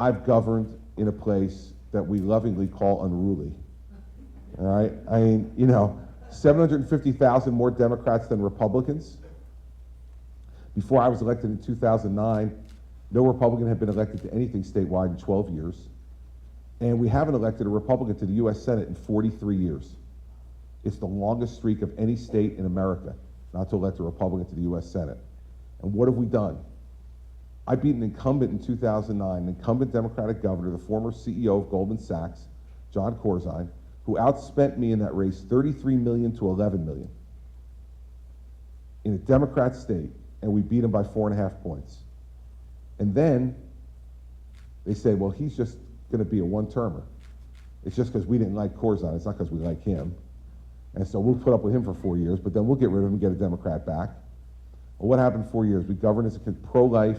I've governed in a place that we lovingly call unruly. All right? I mean, 750,000 more Democrats than Republicans. Before I was elected in 2009, no Republican had been elected to anything statewide in 12 years. And we haven't elected a Republican to the U.S. Senate in 43 years. It's the longest streak of any state in America not to elect a Republican to the U.S. Senate. And what have we done? I beat an incumbent in 2009, an incumbent Democratic governor, the former CEO of Goldman Sachs, John Corzine, who outspent me in that race $33 million to $11 million in a Democrat state, and we beat him by 4.5 points. And then they said, well, he's just going to be a one-termer. It's just because we didn't like Corzine. It's not because we like him. And so we'll put up with him for 4 years, but then we'll get rid of him and get a Democrat back. Well, what happened in 4 years? We governed as a pro-life,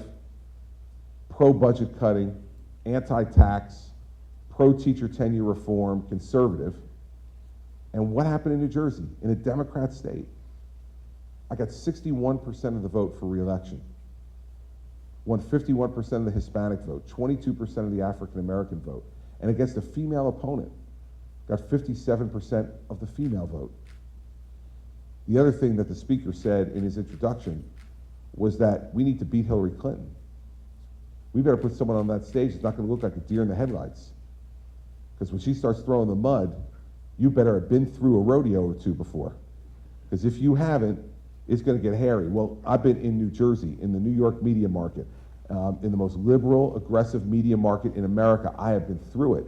pro-budget cutting, anti-tax, pro-teacher tenure reform, conservative. And what happened in New Jersey, in a Democrat state? I got 61% of the vote for re-election. Won 51% of the Hispanic vote, 22% of the African-American vote. And against a female opponent, got 57% of the female vote. The other thing that the speaker said in his introduction was that we need to beat Hillary Clinton. We better put someone on that stage that's not going to look like a deer in the headlights. Because when she starts throwing the mud, you better have been through a rodeo or two before. Because if you haven't, it's going to get hairy. Well, I've been in New Jersey, in the New York media market, in the most liberal, aggressive media market in America. I have been through it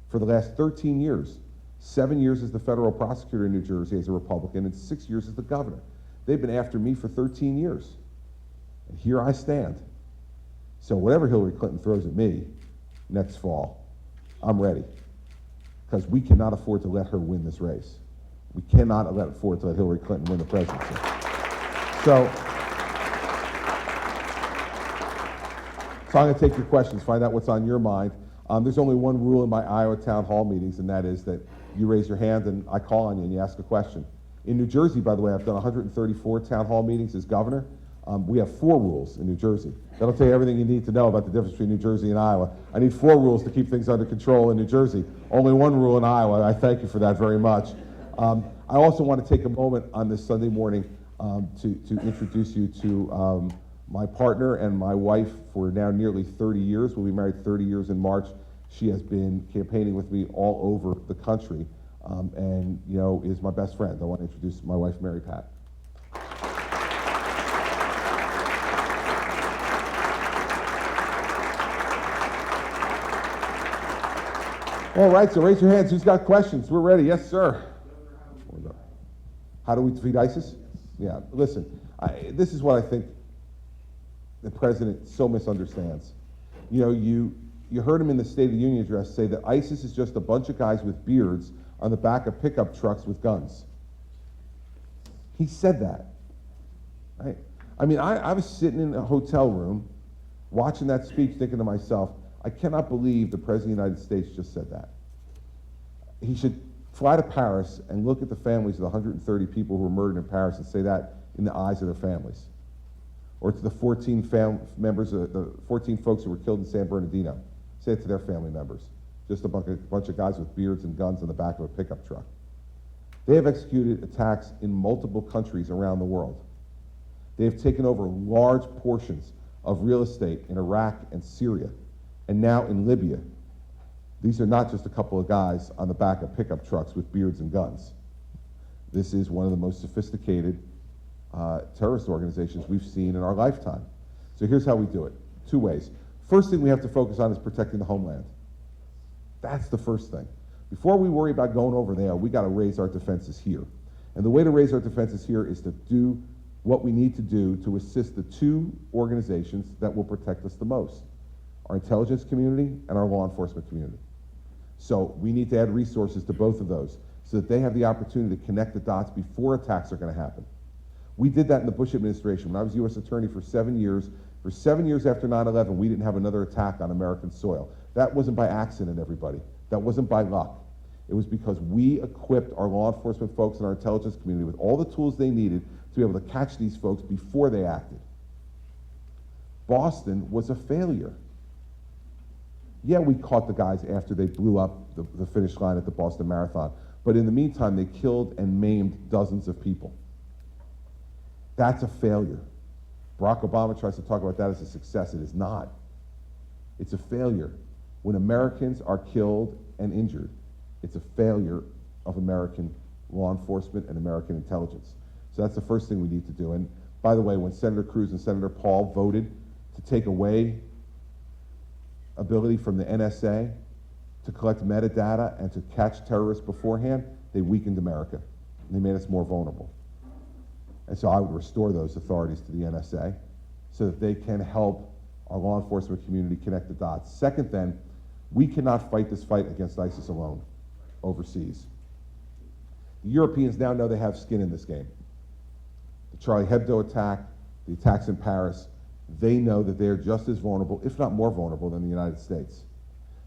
for the last 13 years. 7 years as the federal prosecutor in New Jersey as a Republican, and 6 years as the governor. They've been after me for 13 years. And here I stand. So whatever Hillary Clinton throws at me next fall, I'm ready. Because we cannot afford to let her win this race. We cannot afford to let Hillary Clinton win the presidency. So I'm going to take your questions, find out what's on your mind. There's only one rule in my Iowa town hall meetings, and that is that you raise your hand and I call on you and you ask a question. In New Jersey, by the way, I've done 134 town hall meetings as governor. We have 4 rules in New Jersey. That'll tell you everything you need to know about the difference between New Jersey and Iowa. I need 4 rules to keep things under control in New Jersey. Only 1 rule in Iowa. I thank you for that very much. I also want to take a moment on this Sunday morning to introduce you to my partner and my wife for now nearly 30 years. We'll be married 30 years in March. She has been campaigning with me all over the country and, is my best friend. I want to introduce my wife, Mary Pat. All right, so raise your hands. Who's got questions? We're ready. Yes, sir. How do we defeat ISIS? Yeah, listen, this is what I think the president so misunderstands. You heard him in the State of the Union address say that ISIS is just a bunch of guys with beards on the back of pickup trucks with guns. He said that. Right? I mean, I was sitting in a hotel room watching that speech thinking to myself, I cannot believe the President of the United States just said that. He should fly to Paris and look at the families of the 130 people who were murdered in Paris and say that in the eyes of their families. Or to the 14 members of the 14 folks who were killed in San Bernardino. Say it to their family members. Just a bunch of guys with beards and guns in the back of a pickup truck. They have executed attacks in multiple countries around the world. They have taken over large portions of real estate in Iraq and Syria, and now in Libya. These are not just a couple of guys on the back of pickup trucks with beards and guns. This is one of the most sophisticated terrorist organizations we've seen in our lifetime. So here's how we do it. 2 ways. First thing we have to focus on is protecting the homeland. That's the first thing. Before we worry about going over there, we got to raise our defenses here. And the way to raise our defenses here is to do what we need to do to assist the 2 organizations that will protect us the most, our intelligence community and our law enforcement community. So we need to add resources to both of those so that they have the opportunity to connect the dots before attacks are going to happen. We did that in the Bush administration. When I was U.S. Attorney for 7 years, for 7 years after 9/11, we didn't have another attack on American soil. That wasn't by accident, everybody. That wasn't by luck. It was because we equipped our law enforcement folks and our intelligence community with all the tools they needed to be able to catch these folks before they acted. Boston was a failure. Yeah, we caught the guys after they blew up the finish line at the Boston Marathon, but in the meantime, they killed and maimed dozens of people. That's a failure. Barack Obama tries to talk about that as a success. It is not. It's a failure. When Americans are killed and injured, it's a failure of American law enforcement and American intelligence. So that's the first thing we need to do. And by the way, when Senator Cruz and Senator Paul voted to take away ability from the NSA to collect metadata and to catch terrorists beforehand, they weakened America. And they made us more vulnerable. And so I would restore those authorities to the NSA so that they can help our law enforcement community connect the dots. Second then, we cannot fight this fight against ISIS alone overseas. The Europeans now know they have skin in this game. The Charlie Hebdo attack, the attacks in Paris, they know that they're just as vulnerable, if not more vulnerable, than the United States.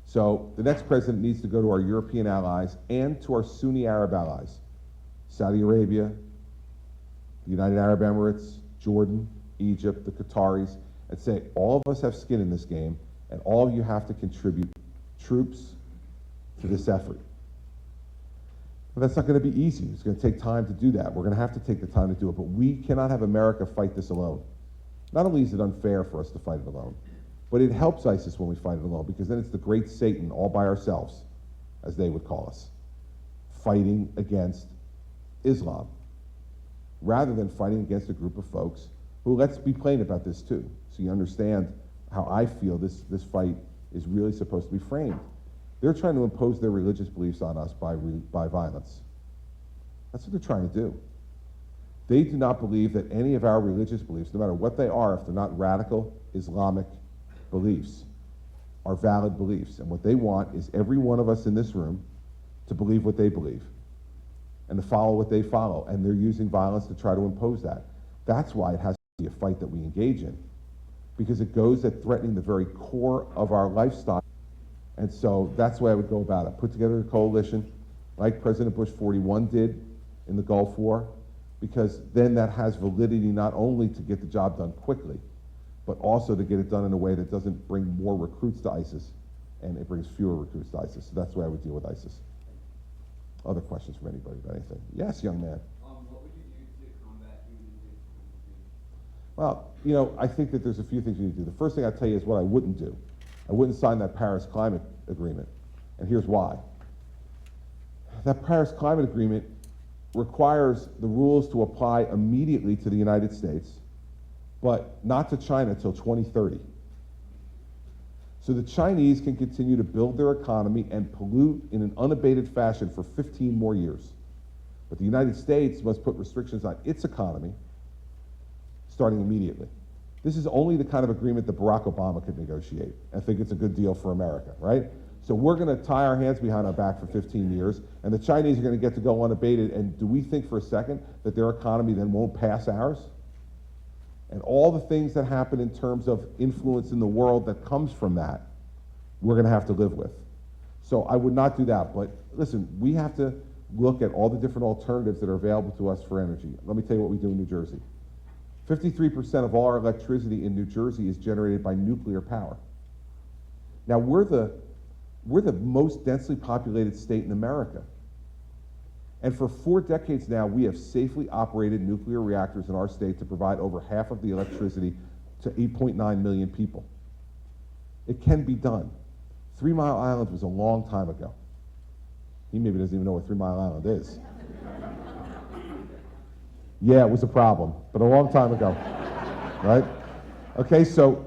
So the next president needs to go to our European allies and to our Sunni Arab allies, Saudi Arabia, the United Arab Emirates, Jordan, Egypt, the Qataris, and say, all of us have skin in this game, and all of you have to contribute troops to this effort. But that's not going to be easy. It's going to take time to do that. We're going to have to take the time to do it, but we cannot have America fight this alone. Not only is it unfair for us to fight it alone, but it helps ISIS when we fight it alone, because then it's the great Satan all by ourselves, as they would call us, fighting against Islam, rather than fighting against a group of folks who, let's be plain about this too, so you understand how I feel this fight is really supposed to be framed. They're trying to impose their religious beliefs on us by violence. That's what they're trying to do. They do not believe that any of our religious beliefs, no matter what they are, if they're not radical Islamic beliefs, are valid beliefs. And what they want is every one of us in this room to believe what they believe and to follow what they follow. And they're using violence to try to impose that. That's why it has to be a fight that we engage in, because it goes at threatening the very core of our lifestyle. And so that's the way I would go about it. Put together a coalition like President Bush 41 did in the Gulf War, because then that has validity not only to get the job done quickly, but also to get it done in a way that doesn't bring more recruits to ISIS, and it brings fewer recruits to ISIS. So that's the way I would deal with ISIS. Other questions from anybody about anything? Yes, young man. What would you do to combat human Well, you know, I think that there's a few things you need to do. The first thing I'll tell you is what I wouldn't do. I wouldn't sign that Paris Climate Agreement, and here's why. That Paris Climate Agreement requires the rules to apply immediately to the United States, but not to China till 2030. So the Chinese can continue to build their economy and pollute in an unabated fashion for 15 more years. But the United States must put restrictions on its economy starting immediately. This is only the kind of agreement that Barack Obama could negotiate and think it's a good deal for America, right? So we're going to tie our hands behind our back for 15 years, and the Chinese are going to get to go unabated, and do we think for a second that their economy then won't pass ours? And all the things that happen in terms of influence in the world that comes from that, we're going to have to live with. So I would not do that, but listen, we have to look at all the different alternatives that are available to us for energy. Let me tell you what we do in New Jersey. 53% of all our electricity in New Jersey is generated by nuclear power. Now, we're the most densely populated state in America. And for 4 decades now, we have safely operated nuclear reactors in our state to provide over half of the electricity to 8.9 million people. It can be done. 3 Mile Island was a long time ago. He maybe doesn't even know what 3 Mile Island is. Yeah, it was a problem, but a long time ago, right? Okay, so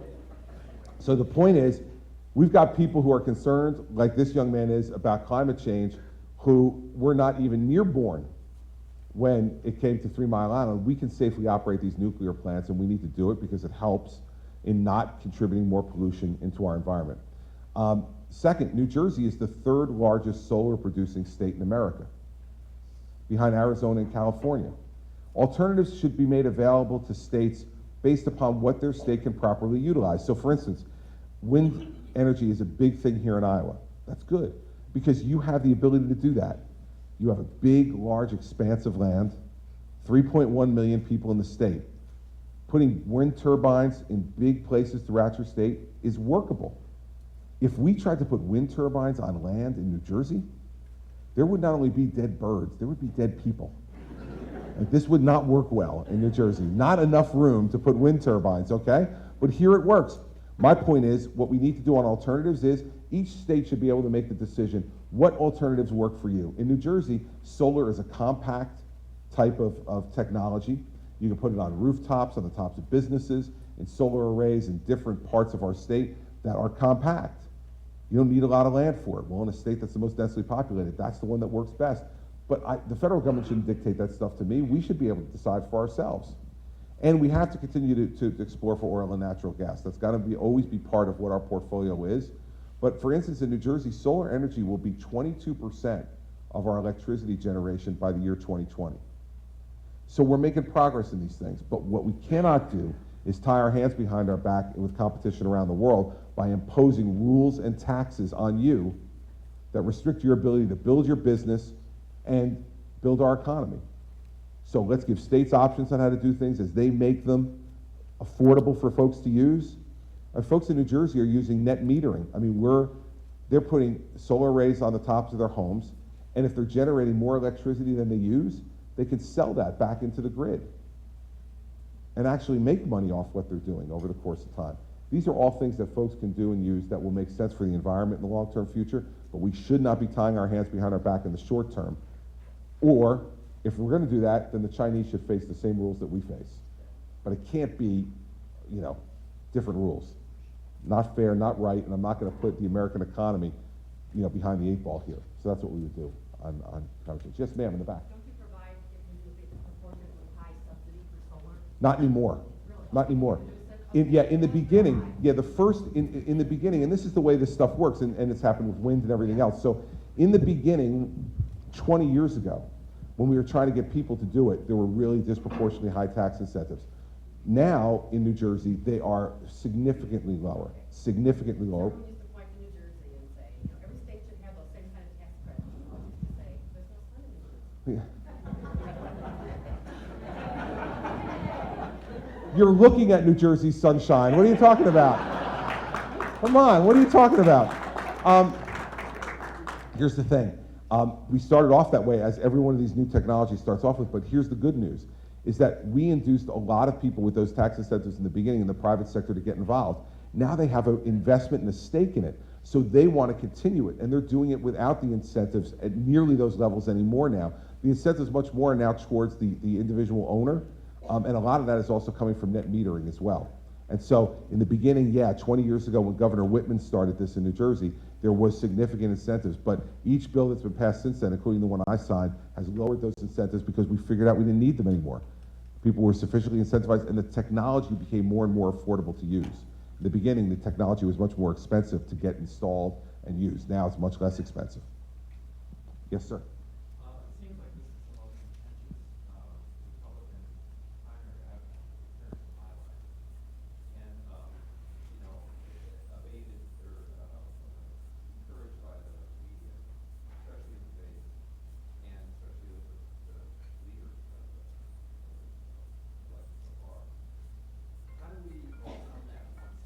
the point is, we've got people who are concerned, like this young man is, about climate change, who were not even near born when it came to 3 Mile Island. We can safely operate these nuclear plants, and we need to do it because it helps in not contributing more pollution into our environment. Second, New Jersey is the 3rd largest solar producing state in America, behind Arizona and California. Alternatives should be made available to states based upon what their state can properly utilize. So for instance, wind energy is a big thing here in Iowa. That's good, because you have the ability to do that. You have a big, large expanse of land, 3.1 million people in the state. Putting wind turbines in big places throughout your state is workable. If we tried to put wind turbines on land in New Jersey, there would not only be dead birds, there would be dead people. Like, this would not work well in New Jersey. Not enough room to put wind turbines, okay? But here it works. My point is, what we need to do on alternatives is, each state should be able to make the decision, what alternatives work for you. In New Jersey, solar is a compact type of technology. You can put it on rooftops, on the tops of businesses, in solar arrays in different parts of our state that are compact. You don't need a lot of land for it. Well, in a state that's the most densely populated, that's the one that works best. But the federal government shouldn't dictate that stuff to me. We should be able to decide for ourselves. And we have to continue to explore for oil and natural gas. That's got to always be part of what our portfolio is. But for instance, in New Jersey, solar energy will be 22% of our electricity generation by the year 2020. So we're making progress in these things. But what we cannot do is tie our hands behind our back with competition around the world by imposing rules and taxes on you that restrict your ability to build your business and build our economy. So let's give states options on how to do things as they make them affordable for folks to use. Our folks in New Jersey are using net metering. I mean, they're putting solar arrays on the tops of their homes, and if they're generating more electricity than they use, they can sell that back into the grid and actually make money off what they're doing over the course of time. These are all things that folks can do and use that will make sense for the environment in the long-term future, but we should not be tying our hands behind our back in the short term. Or, if we're going to do that, then the Chinese should face the same rules that we face. But it can't be, different rules. Not fair, not right, and I'm not going to put the American economy, behind the 8 ball here. So that's what we would do on conversations. Yes, ma'am, in the back. Don't you provide, if you do a proportion with high subsidy for solar? Not anymore. Really? Not anymore. Okay. In the beginning, in the beginning, and this is the way this stuff works, and it's happened with wind and everything else. So in the beginning, 20 years ago, when we were trying to get people to do it, there were really disproportionately high tax incentives. Now, in New Jersey, they are significantly lower, significantly lower. Someone used to point to New Jersey and say, every state should have those same kind of tax credits. And I used to say, there's no sun in New Jersey. You're looking at New Jersey's sunshine. What are you talking about? Come on, what are you talking about? Here's the thing. We started off that way, as every one of these new technologies starts off with, but here's the good news, is that we induced a lot of people with those tax incentives in the beginning in the private sector to get involved. Now they have an investment and a stake in it, so they want to continue it, and they're doing it without the incentives at nearly those levels anymore now. The incentives much more now towards the individual owner, and a lot of that is also coming from net metering as well. And so in the beginning, 20 years ago when Governor Whitman started this in New Jersey, there was significant incentives, but each bill that's been passed since then, including the one I signed, has lowered those incentives because we figured out we didn't need them anymore. People were sufficiently incentivized, and the technology became more and more affordable to use. In the beginning, the technology was much more expensive to get installed and used. Now it's much less expensive. Yes, sir. It seems like this is the most contentious Republican primary I've heard in my life. And, abated or encouraged by the media, especially the debate, and especially with the leaders of the election so far. How do we overcome that once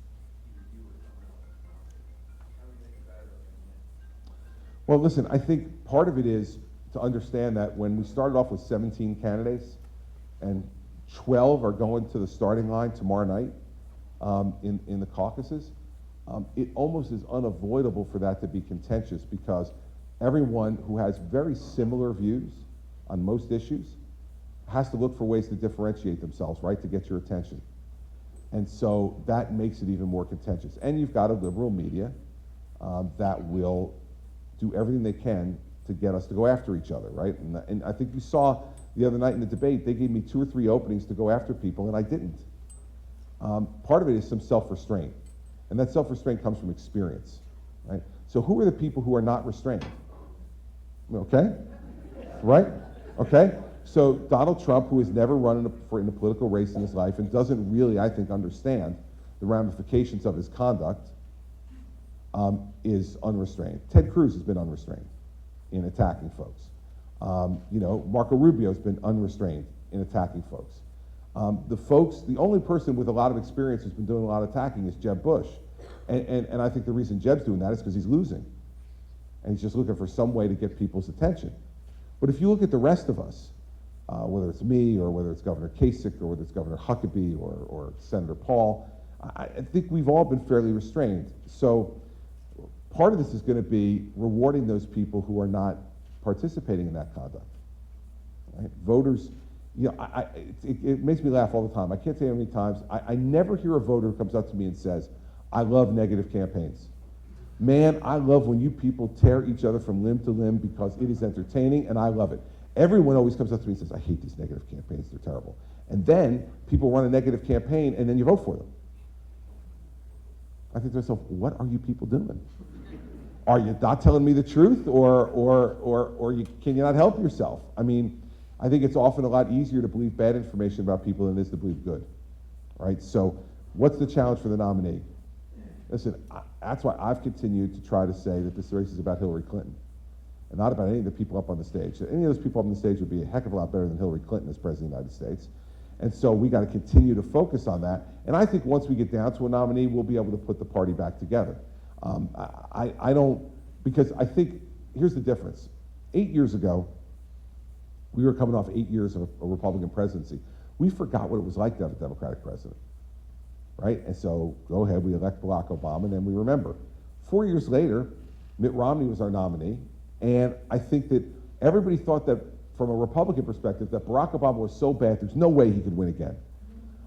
either you or someone else is nominated? How do we make it better and win? Well, listen, I think part of it is to understand that when we started off with 17 candidates and 12 are going to the starting line tomorrow night in the caucuses, it almost is unavoidable for that to be contentious because everyone who has very similar views on most issues has to look for ways to differentiate themselves, right, to get your attention. And so that makes it even more contentious. And you've got a liberal media that will do everything they can to get us to go after each other, right? And I think you saw the other night in the debate, they gave me 2 or 3 openings to go after people, and I didn't. Part of it is some self-restraint, and that self-restraint comes from experience, right? So who are the people who are not restrained? Okay, right? Okay, so Donald Trump, who has never run in a political race in his life and doesn't really, I think, understand the ramifications of his conduct, is unrestrained. Ted Cruz has been unrestrained in attacking folks. Marco Rubio has been unrestrained in attacking folks. The only person with a lot of experience who's been doing a lot of attacking is Jeb Bush. And I think the reason Jeb's doing that is because he's losing. And he's just looking for some way to get people's attention. But if you look at the rest of us, whether it's me or whether it's Governor Kasich or whether it's Governor Huckabee or Senator Paul, I think we've all been fairly restrained. So part of this is going to be rewarding those people who are not participating in that conduct. Right? Voters, you know, it makes me laugh all the time. I can't tell you how many times, I never hear a voter who comes up to me and says, I love negative campaigns. Man, I love when you people tear each other from limb to limb because it is entertaining and I love it. Everyone always comes up to me and says, I hate these negative campaigns, they're terrible. And then people run a negative campaign and then you vote for them. I think to myself, what are you people doing? Are you not telling me the truth or can you not help yourself? I mean, I think it's often a lot easier to believe bad information about people than it is to believe good, right? So what's the challenge for the nominee? Listen, that's why I've continued to try to say that this race is about Hillary Clinton and not about any of the people up on the stage. Any of those people up on the stage would be a heck of a lot better than Hillary Clinton as President of the United States. And so we got to continue to focus on that. And I think once we get down to a nominee, we'll be able to put the party back together. I don't, because I think, here's the difference. 8 years ago, we were coming off 8 years of a Republican presidency. We forgot what it was like to have a Democratic president, right? And so go ahead, we elect Barack Obama, and then we remember. 4 years later, Mitt Romney was our nominee, and I think that everybody thought that from a Republican perspective, that Barack Obama was so bad, there's no way he could win again.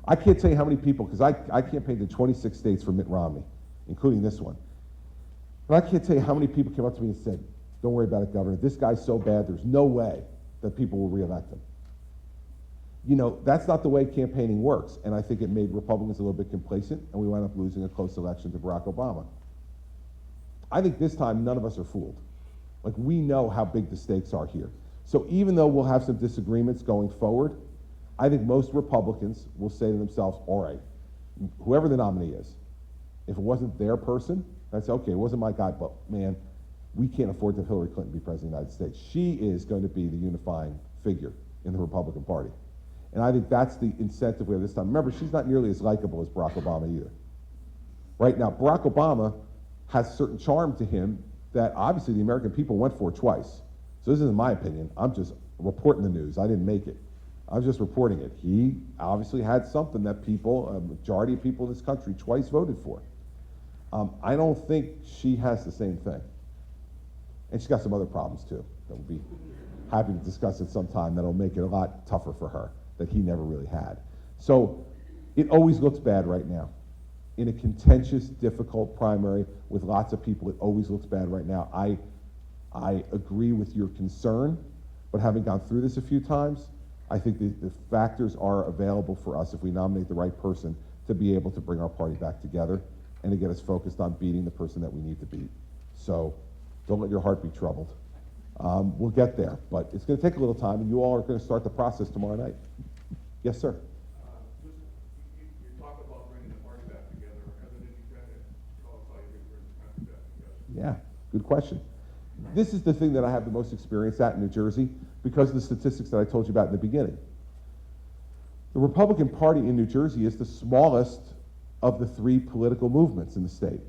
I can't tell you how many people, because I campaigned in 26 states for Mitt Romney, including this one. But I can't tell you how many people came up to me and said, don't worry about it, Governor, this guy's so bad, there's no way that people will reelect him. You know, that's not the way campaigning works, and I think it made Republicans a little bit complacent, and we wound up losing a close election to Barack Obama. I think this time none of us are fooled. Like, we know how big the stakes are here. So even though we'll have some disagreements going forward, I think most Republicans will say to themselves, all right, whoever the nominee is, if it wasn't their person, I'd say, okay, it wasn't my guy, but man, we can't afford to have Hillary Clinton be president of the United States. She is going to be the unifying figure in the Republican Party. And I think that's the incentive we have this time. Remember, she's not nearly as likable as Barack Obama either. Right now, Barack Obama has certain charm to him that obviously the American people went for twice. So this isn't my opinion. I'm just reporting the news. I didn't make it. I'm just reporting it. He obviously had something that people, a majority of people in this country, twice voted for. I don't think she has the same thing. And she's got some other problems too that we'll be happy to discuss at some time that'll make it a lot tougher for her that he never really had. So it always looks bad right now. In a contentious, difficult primary with lots of people, it always looks bad right now. I agree with your concern, but having gone through this a few times, I think the factors are available for us if we nominate the right person to be able to bring our party back together and to get us focused on beating the person that we need to beat. So don't let your heart be troubled. We'll get there, but it's going to take a little time, and you all are going to start the process tomorrow night. Yes, sir. You talk about bringing the party back together. As an independent, tell us how you bring the country back together. Yeah, good question. This is the thing that I have the most experience at in New Jersey because of the statistics that I told you about in the beginning. The Republican Party in New Jersey is the smallest of the three political movements in the state,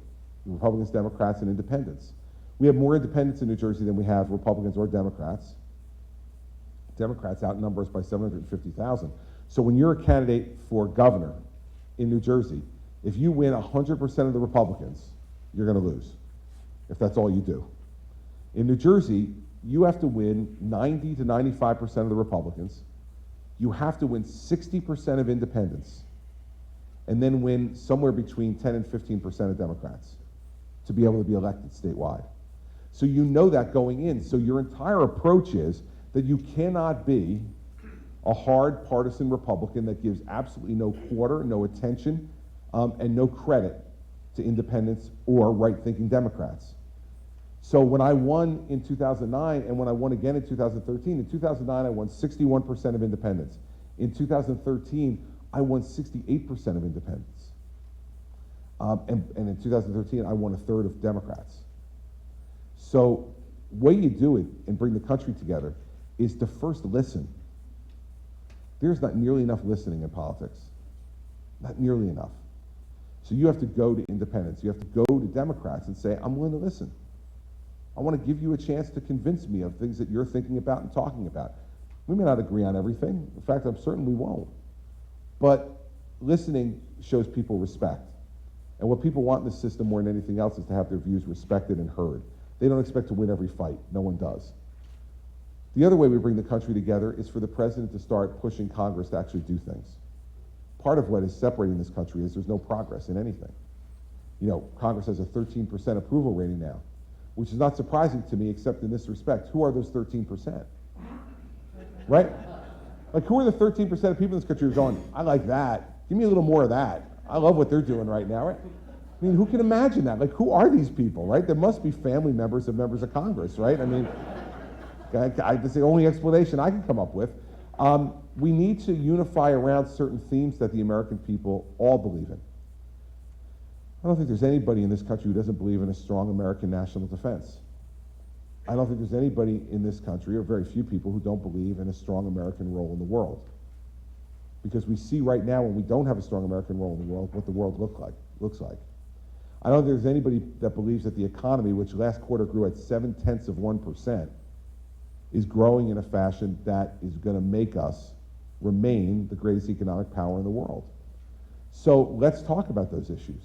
Republicans, Democrats, and Independents. We have more independents in New Jersey than we have Republicans or Democrats. Democrats outnumber us by 750,000. So when you're a candidate for governor in New Jersey, if you win 100% of the Republicans, you're going to lose, if that's all you do. In New Jersey, you have to win 90 to 95% of the Republicans. You have to win 60% of independents, and then win somewhere between 10 and 15% of Democrats to be able to be elected statewide. So you know that going in. So your entire approach is that you cannot be a hard partisan Republican that gives absolutely no quarter, no attention, and no credit to independents or right-thinking Democrats. So when I won in 2009 and when I won again in 2013, in 2009 I won 61% of independents. In 2013, I won 68% of independents. And in 2013, I won a third of Democrats. So the way you do it and bring the country together is to first listen. There's not nearly enough listening in politics. Not nearly enough. So you have to go to independents, you have to go to Democrats and say, I'm willing to listen. I want to give you a chance to convince me of things that you're thinking about and talking about. We may not agree on everything. In fact, I'm certain we won't. But listening shows people respect. And what people want in the system more than anything else is to have their views respected and heard. They don't expect to win every fight. No one does. The other way we bring the country together is for the president to start pushing Congress to actually do things. Part of what is separating this country is there's no progress in anything. You know, Congress has a 13% approval rating now, which is not surprising to me except in this respect. Who are those 13%? Right? Like, who are the 13% of people in this country who are going, I like that. Give me a little more of that. I love what they're doing right now, right? I mean, who can imagine that? Like, who are these people, right? There must be family members of members of Congress, right? I mean, that's the only explanation I can come up with. We need to unify around certain themes that the American people all believe in. I don't think there's anybody in this country who doesn't believe in a strong American national defense. I don't think there's anybody in this country, or very few people, who don't believe in a strong American role in the world. Because we see right now, when we don't have a strong American role in the world, what the world looks like. I don't think there's anybody that believes that the economy, which last quarter grew at 0.7%, is growing in a fashion that is going to make us remain the greatest economic power in the world. So let's talk about those issues.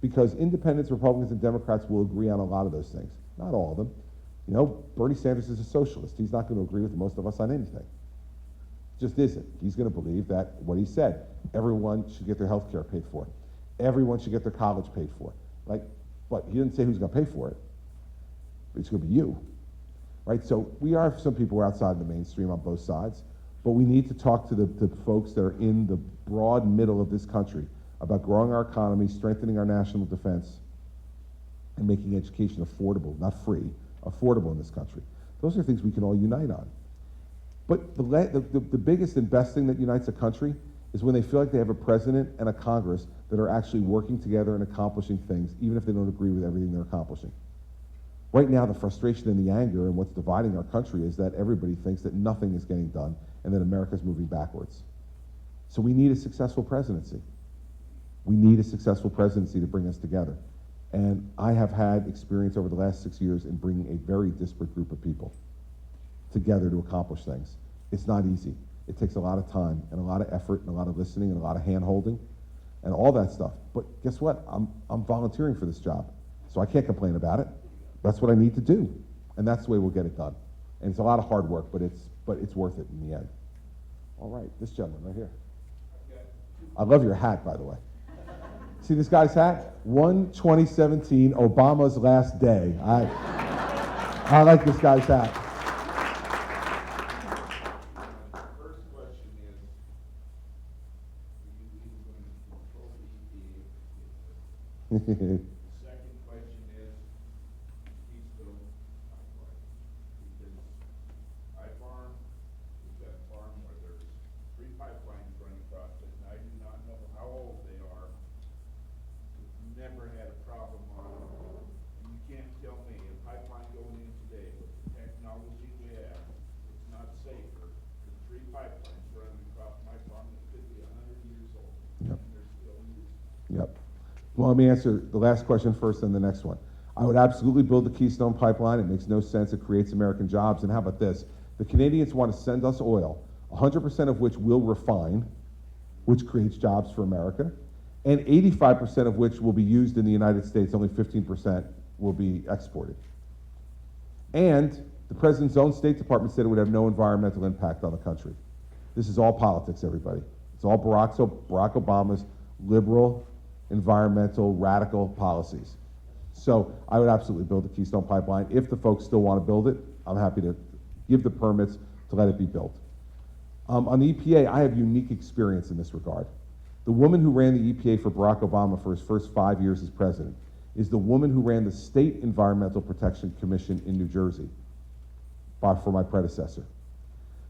Because independents, Republicans, and Democrats will agree on a lot of those things. Not all of them. You know, Bernie Sanders is a socialist. He's not going to agree with most of us on anything. Just isn't. He's going to believe that what he said, everyone should get their health care paid for. Everyone should get their college paid for. Like, but he didn't say who's going to pay for it. It's going to be you. Right? So we are, some people are outside the mainstream on both sides, but we need to talk to the folks that are in the broad middle of this country about growing our economy, strengthening our national defense, and making education affordable, not free, affordable in this country. Those are things we can all unite on. But the biggest and best thing that unites a country is when they feel like they have a president and a Congress that are actually working together and accomplishing things, even if they don't agree with everything they're accomplishing. Right now, the frustration and the anger and what's dividing our country is that everybody thinks that nothing is getting done and that America's moving backwards. So we need a successful presidency. We need a successful presidency to bring us together. And I have had experience over the last 6 years in bringing a very disparate group of people together to accomplish things. It's not easy. It takes a lot of time and a lot of effort and a lot of listening and a lot of hand-holding and all that stuff. But guess what? I'm volunteering for this job, so I can't complain about it. That's what I need to do, and that's the way we'll get it done. And it's a lot of hard work, but it's worth it in the end. All right, this gentleman right here. I love your hat, by the way. See this guy's hat? 1/2017, Obama's last day. I like this guy's hat. First question is, are you even going to control the EPA? Second question is, Keystone Pipeline. Because I farm, we've got a farm where there's 3 pipelines running across it, and I do not know how old they are. We've never had a problem on them. And you can't tell me a pipeline going in today with the technology we have, it's not safer than 3 pipelines running across my farm that could be 100 years old. Yep. And they're still used. Yep. Well, let me answer the last question first and the next one. I would absolutely build the Keystone Pipeline. It makes no sense. It creates American jobs. And how about this? The Canadians want to send us oil, 100% of which we'll refine, which creates jobs for America, and 85% of which will be used in the United States. Only 15% will be exported. And the president's own State Department said it would have no environmental impact on the country. This is all politics, everybody. It's all Barack Obama's liberal, environmental, radical policies. So I would absolutely build the Keystone Pipeline. If the folks still want to build it, I'm happy to give the permits to let it be built. On the EPA, I have unique experience in this regard. The woman who ran the EPA for Barack Obama for his first 5 years as president is the woman who ran the State Environmental Protection Commission in New Jersey for my predecessor.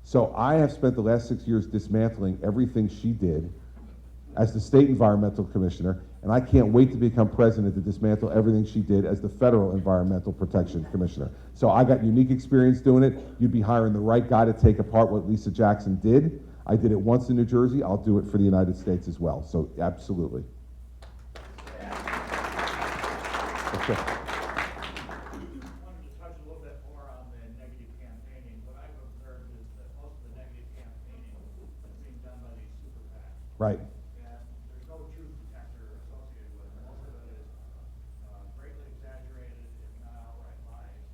So I have spent the last 6 years dismantling everything she did as the State Environmental Commissioner, and I can't wait to become president to dismantle everything she did as the Federal Environmental Protection Commissioner. So I got unique experience doing it. You'd be hiring the right guy to take apart what Lisa Jackson did. I did it once in New Jersey. I'll do it for the United States as well. So absolutely. Sure. Wanted to touch a little bit more on the negative campaigning. What I've observed is that most of the negative campaigning is being done by these super PACs. Right. And there's no truth detector associated with it. Most of it is greatly exaggerated, if not outright lies.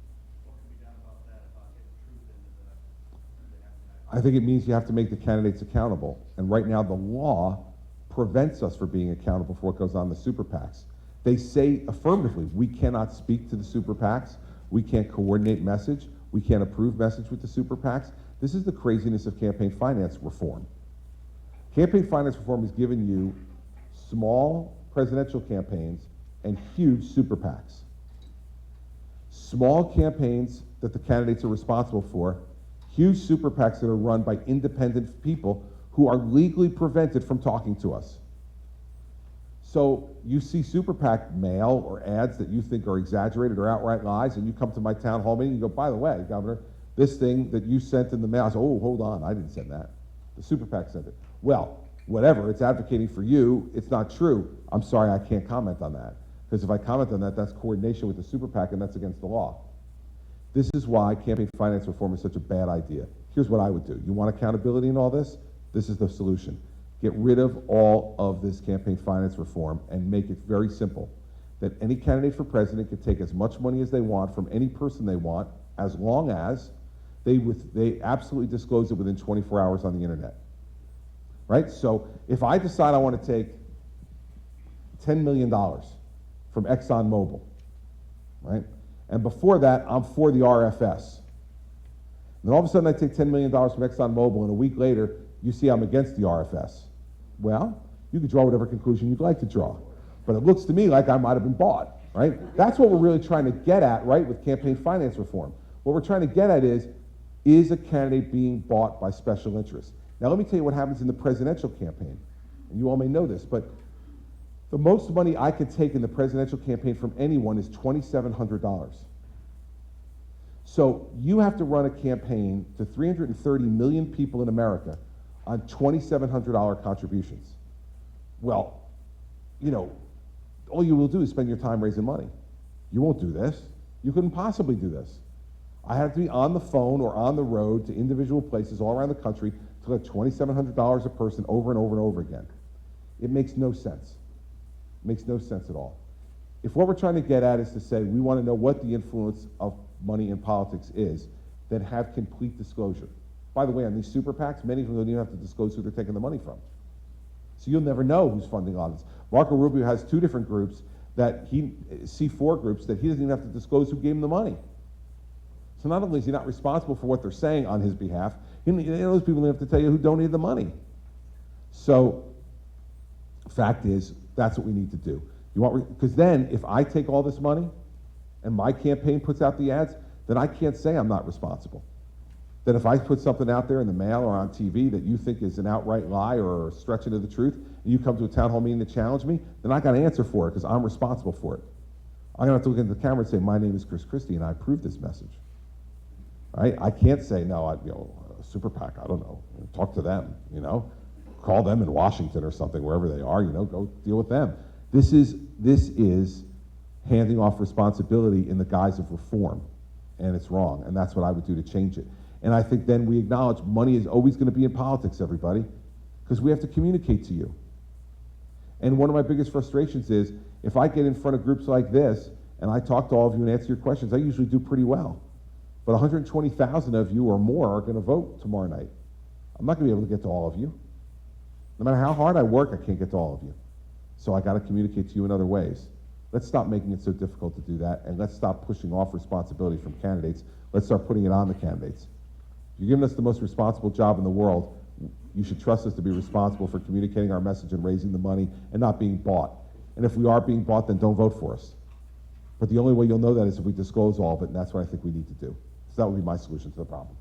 What can be done about that, about getting truth into the advertising? I think it means you have to make the candidates accountable. And right now, the law prevents us from being accountable for what goes on in the super PACs. They say affirmatively, we cannot speak to the super PACs, we can't coordinate message, we can't approve message with the super PACs. This is the craziness of campaign finance reform. Campaign finance reform has given you small presidential campaigns and huge super PACs. Small campaigns that the candidates are responsible for, huge super PACs that are run by independent people who are legally prevented from talking to us. So you see super PAC mail or ads that you think are exaggerated or outright lies, and you come to my town hall meeting and you go, by the way, Governor, this thing that you sent in the mail, I say, oh, hold on, I didn't send that. The super PAC sent it. Well, whatever, it's advocating for you, it's not true. I'm sorry, I can't comment on that. Because if I comment on that, that's coordination with the super PAC, and that's against the law. This is why campaign finance reform is such a bad idea. Here's what I would do. You want accountability in all this? This is the solution. Get rid of all of this campaign finance reform and make it very simple. That any candidate for president can take as much money as they want from any person they want, as long as they absolutely disclose it within 24 hours on the internet. Right? So if I decide I want to take $10 million from ExxonMobil, right? And before that, I'm for the RFS. And then all of a sudden I take $10 million from ExxonMobil, and a week later, you see I'm against the RFS. Well, you can draw whatever conclusion you'd like to draw. But it looks to me like I might have been bought, right? That's what we're really trying to get at, right, with campaign finance reform. What we're trying to get at is a candidate being bought by special interests? Now let me tell you what happens in the presidential campaign. And you all may know this, but the most money I could take in the presidential campaign from anyone is $2,700. So you have to run a campaign to 330 million people in America on $2,700 contributions. Well, you know, all you will do is spend your time raising money. You won't do this. You couldn't possibly do this. I have to be on the phone or on the road to individual places all around the country to collect $2,700 a person over and over and over again. It makes no sense. It makes no sense at all. If what we're trying to get at is to say we want to know what the influence of money in politics is, then have complete disclosure. By the way, on these super PACs, many of them don't even have to disclose who they're taking the money from. So you'll never know who's funding audits. Marco Rubio has two different groups C4 groups that he doesn't even have to disclose who gave him the money. So not only is he not responsible for what they're saying on his behalf, those people have to tell you who donated the money. So, fact is, that's what we need to do. Because then, if I take all this money and my campaign puts out the ads, then I can't say I'm not responsible. That if I put something out there in the mail or on TV that you think is an outright lie or a stretch into the truth, and you come to a town hall meeting to challenge me, then I got to answer for it because I'm responsible for it. I'm going to have to look into the camera and say, my name is Chris Christie and I approve this message. Right? I can't say, no, super PAC, I don't know, talk to them, call them in Washington or something, wherever they are, go deal with them. This is handing off responsibility in the guise of reform, and it's wrong, and that's what I would do to change it. And I think then we acknowledge money is always going to be in politics, everybody, because we have to communicate to you. And one of my biggest frustrations is if I get in front of groups like this and I talk to all of you and answer your questions, I usually do pretty well. But 120,000 of you or more are going to vote tomorrow night. I'm not going to be able to get to all of you. No matter how hard I work, I can't get to all of you. So I got to communicate to you in other ways. Let's stop making it so difficult to do that, and let's stop pushing off responsibility from candidates. Let's start putting it on the candidates. You're giving us the most responsible job in the world. You should trust us to be responsible for communicating our message and raising the money and not being bought. And if we are being bought, then don't vote for us. But the only way you'll know that is if we disclose all of it, and that's what I think we need to do. So that would be my solution to the problem.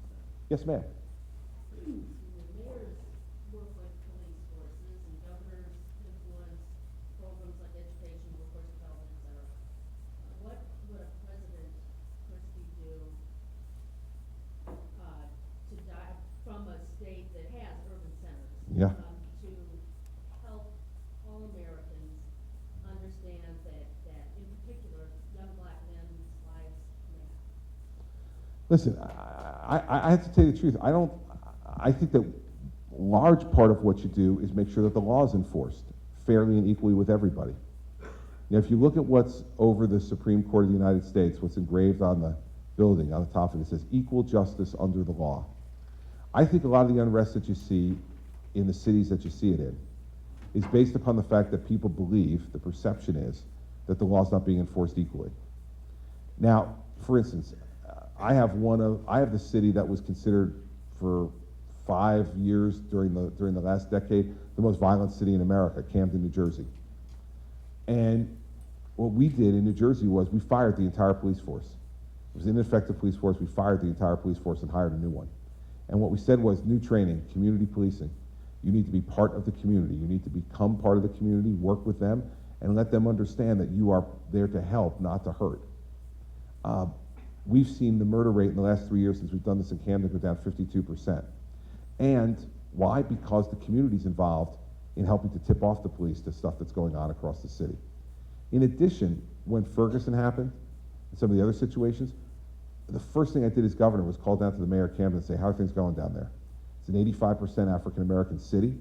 Yes, ma'am. Mayors work with police forces, and governors influence programs like education, workforce development, etc. What would a president, Christie, do to dive from a state that has urban centers? Yeah. To help all Americans understand that in particular, young Listen, I have to tell you the truth. I think that large part of what you do is make sure that the law is enforced fairly and equally with everybody. Now, if you look at what's over the Supreme Court of the United States, what's engraved on the building, on the top of it, it says equal justice under the law. I think a lot of the unrest that you see in the cities that you see it in is based upon the fact that people believe, the perception is, that the law is not being enforced equally. Now, for instance, I have the city that was considered for 5 years during the last decade the most violent city in America, Camden, New Jersey. And what we did in New Jersey was we fired the entire police force. It was an ineffective police force. We fired the entire police force and hired a new one. And what we said was new training, community policing. You need to be part of the community. You need to become part of the community, work with them, and let them understand that you are there to help, not to hurt. We've seen the murder rate in the last 3 years since we've done this in Camden go down 52%. And why? Because the community's involved in helping to tip off the police to stuff that's going on across the city. In addition, when Ferguson happened, and some of the other situations, the first thing I did as governor was call down to the mayor of Camden and say, how are things going down there? It's an 85% African-American city.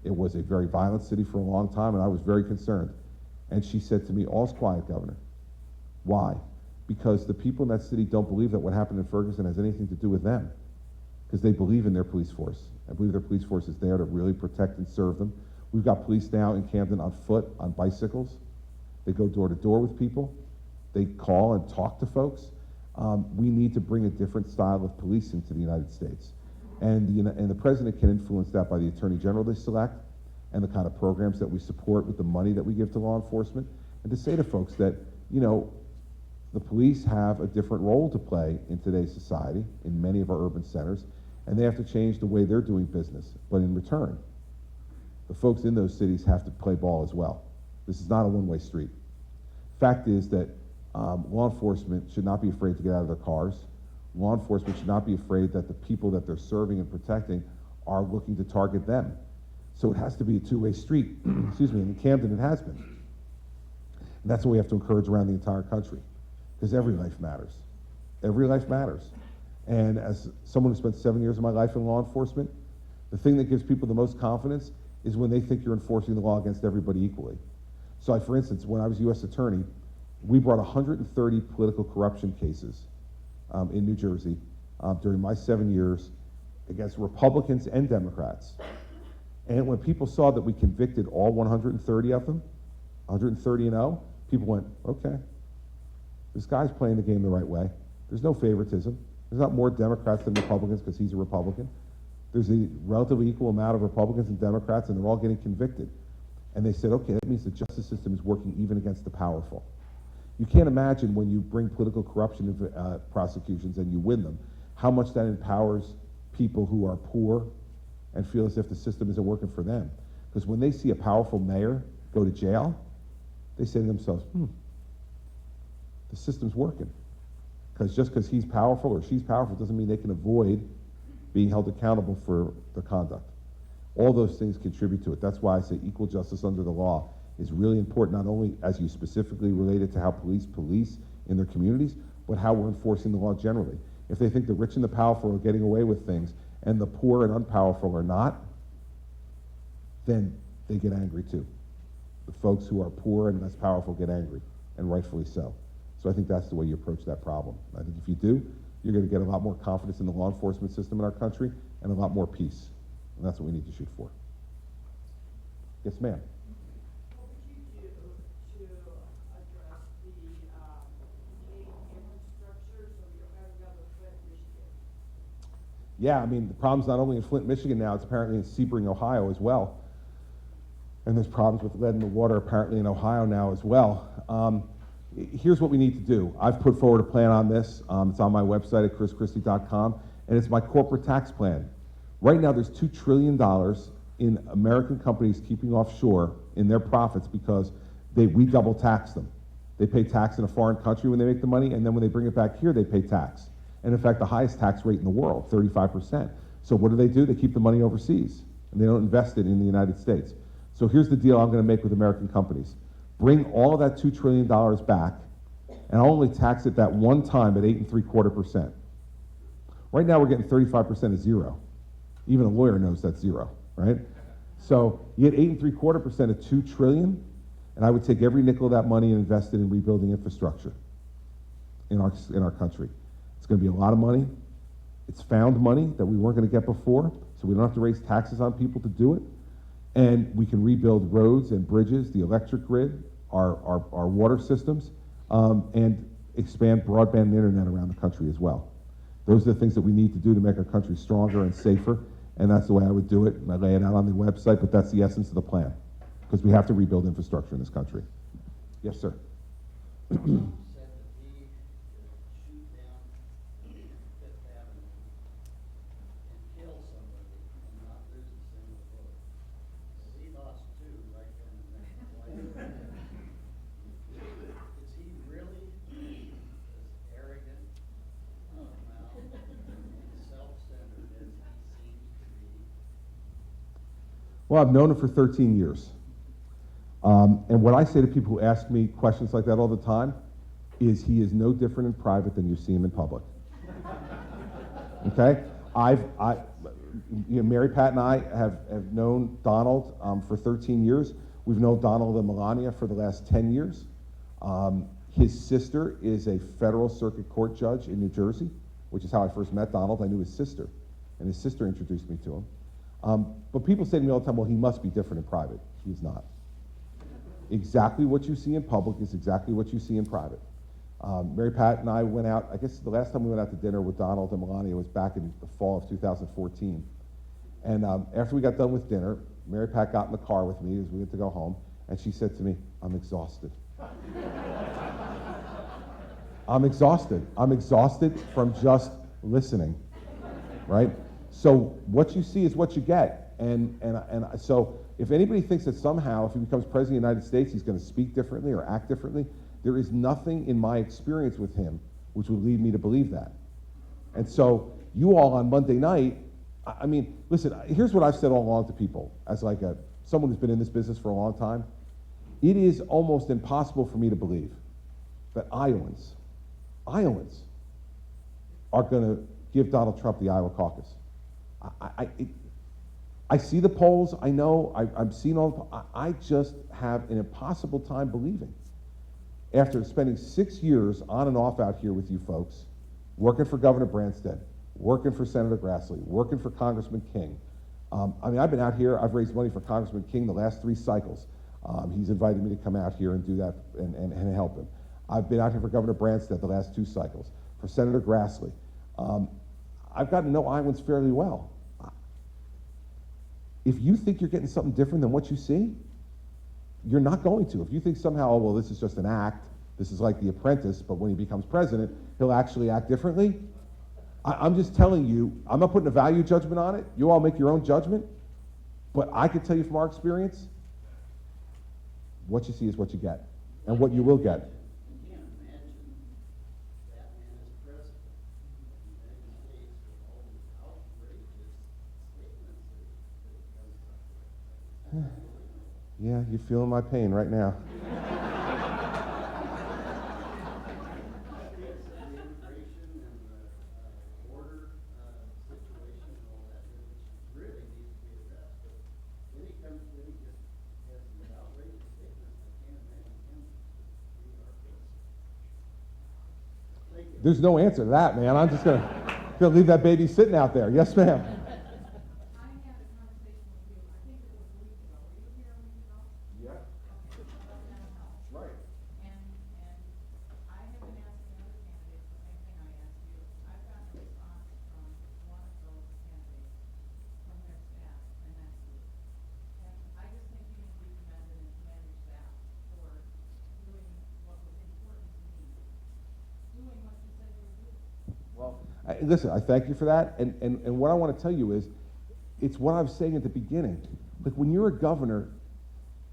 It was a very violent city for a long time, and I was very concerned. And she said to me, all's quiet, Governor. Why? Because the people in that city don't believe that what happened in Ferguson has anything to do with them. Because they believe in their police force. I believe their police force is there to really protect and serve them. We've got police now in Camden on foot, on bicycles. They go door to door with people. They call and talk to folks. We need to bring a different style of policing to the United States. And the president can influence that by the attorney general they select and the kind of programs that we support with the money that we give to law enforcement. And to say to folks that, you know, the police have a different role to play in today's society, in many of our urban centers, and they have to change the way they're doing business. But in return, the folks in those cities have to play ball as well. This is not a one-way street. Fact is that law enforcement should not be afraid to get out of their cars. Law enforcement should not be afraid that the people that they're serving and protecting are looking to target them. So it has to be a two-way street. Excuse me, in Camden it has been. And that's what we have to encourage around the entire country, because every life matters. Every life matters. And as someone who spent 7 years of my life in law enforcement, the thing that gives people the most confidence is when they think you're enforcing the law against everybody equally. So for instance, when I was U.S. Attorney, we brought 130 political corruption cases in New Jersey during my 7 years against Republicans and Democrats. And when people saw that we convicted all 130 of them, 130-0, people went, okay, this guy's playing the game the right way. There's no favoritism. There's not more Democrats than Republicans because he's a Republican. There's a relatively equal amount of Republicans and Democrats, and they're all getting convicted. And they said, okay, that means the justice system is working even against the powerful. You can't imagine when you bring political corruption prosecutions and you win them, how much that empowers people who are poor and feel as if the system isn't working for them. Because when they see a powerful mayor go to jail, they say to themselves, the system's working. Because just because he's powerful or she's powerful doesn't mean they can avoid being held accountable for their conduct. All those things contribute to it. That's why I say equal justice under the law is really important, not only as you specifically relate it to how police in their communities, but how we're enforcing the law generally. If they think the rich and the powerful are getting away with things and the poor and unpowerful are not, then they get angry too. The folks who are poor and less powerful get angry, and rightfully so. So I think that's the way you approach that problem. I think if you do, you're going to get a lot more confidence in the law enforcement system in our country and a lot more peace. And that's what we need to shoot for. Yes, ma'am. What would you do to address the gate infrastructure so we don't have another Flint, Michigan? Yeah, I mean, the problem's not only in Flint, Michigan now, it's apparently in Sebring, Ohio as well. And there's problems with lead in the water apparently in Ohio now as well. Here's what we need to do. I've put forward a plan on this. It's on my website at chrischristie.com, and it's my corporate tax plan. Right now, there's $2 trillion in American companies keeping offshore in their profits because we double tax them. They pay tax in a foreign country when they make the money, and then when they bring it back here, they pay tax. And in fact, the highest tax rate in the world, 35%. So what do? They keep the money overseas, and they don't invest it in the United States. So here's the deal I'm going to make with American companies. Bring all of that $2 trillion back, and I'll only tax it that one time at 8.75%. Right now, we're getting 35% of zero. Even a lawyer knows that's zero, right? So you get 8.75% of $2 trillion, and I would take every nickel of that money and invest it in rebuilding infrastructure in our country. It's going to be a lot of money. It's found money that we weren't going to get before, so we don't have to raise taxes on people to do it. And we can rebuild roads and bridges, the electric grid, our water systems, and expand broadband and internet around the country as well. Those are the things that we need to do to make our country stronger and safer, and that's the way I would do it. And I lay it out on the website, but that's the essence of the plan, because we have to rebuild infrastructure in this country. Yes, sir. Said that he could shoot down Fifth Avenue and kill somebody and not lose a single vote. So he lost two right then and there. Is he really as arrogant, self-centered as he seems to be? Well, I've known him for 13 years. And what I say to people who ask me questions like that all the time is he is no different in private than you see him in public. Okay? Mary Pat and I have known Donald for 13 years. We've known Donald and Melania for the last 10 years. His sister is a federal circuit court judge in New Jersey, which is how I first met Donald. I knew his sister, and his sister introduced me to him. But people say to me all the time, well, he must be different in private. He's not. Exactly what you see in public is exactly what you see in private. Mary Pat and I went out, I guess the last time we went out to dinner with Donald and Melania was back in the fall of 2014. And after we got done with dinner, Mary Pat got in the car with me as we had to go home, and she said to me, I'm exhausted. I'm exhausted. I'm exhausted from just listening, right? So what you see is what you get. And so if anybody thinks that somehow if he becomes president of the United States, he's going to speak differently or act differently, there is nothing in my experience with him which would lead me to believe that. And so you all on Monday night, I mean, listen, here's what I've said all along to people as like someone who's been in this business for a long time. It is almost impossible for me to believe that Iowans are going to give Donald Trump the Iowa caucus. I see the polls, I know, I'm seeing all, I just have an impossible time believing. After spending 6 years on and off out here with you folks, working for Governor Branstad, working for Senator Grassley, working for Congressman King. I mean, I've been out here, I've raised money for Congressman King the last 3 cycles. He's invited me to come out here and do that and help him. I've been out here for Governor Branstad the last 2 cycles, for Senator Grassley. I've gotten to know Iowans fairly well. If you think you're getting something different than what you see, you're not going to. If you think somehow, oh, well, this is just an act, this is like The Apprentice, but when he becomes president, he'll actually act differently. I'm just telling you, I'm not putting a value judgment on it. You all make your own judgment. But I can tell you from our experience, what you see is what you get, and what you will get. I can't imagine that man as president of the United States with all the outrageous statements that he comes up with. Yeah, you're feeling my pain right now. The immigration and the border situation and all that, which really needs to be addressed. But when he just has these outrageous statements, I can't imagine him to be our president. Thank you. There's no answer to that, man. I'm just gonna leave that baby sitting out there. Yes, ma'am. I had a conversation with you, I think it was a week ago, were you here a week ago? Yeah. Okay, about mental health. Right. And I have been asking other candidates the same thing I asked you. I've gotten a response from one of those candidates, from their staff, and that's you. And I just think you need to be commended and commend your staff for doing what was important to me, doing what you said you would do. Well, listen, I thank you for that. And what I want to tell you is, it's what I was saying at the beginning. Like when you're a governor,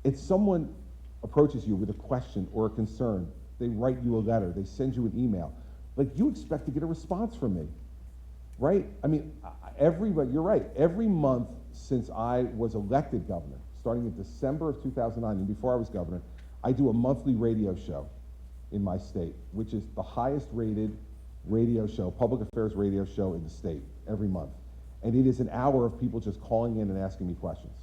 if someone approaches you with a question or a concern, they write you a letter, they send you an email, like you expect to get a response from me, right? I mean, you're right. Every month since I was elected governor, starting in December of 2009, and before I was governor, I do a monthly radio show in my state, which is the highest rated radio show, public affairs radio show in the state every month. And it is an hour of people just calling in and asking me questions.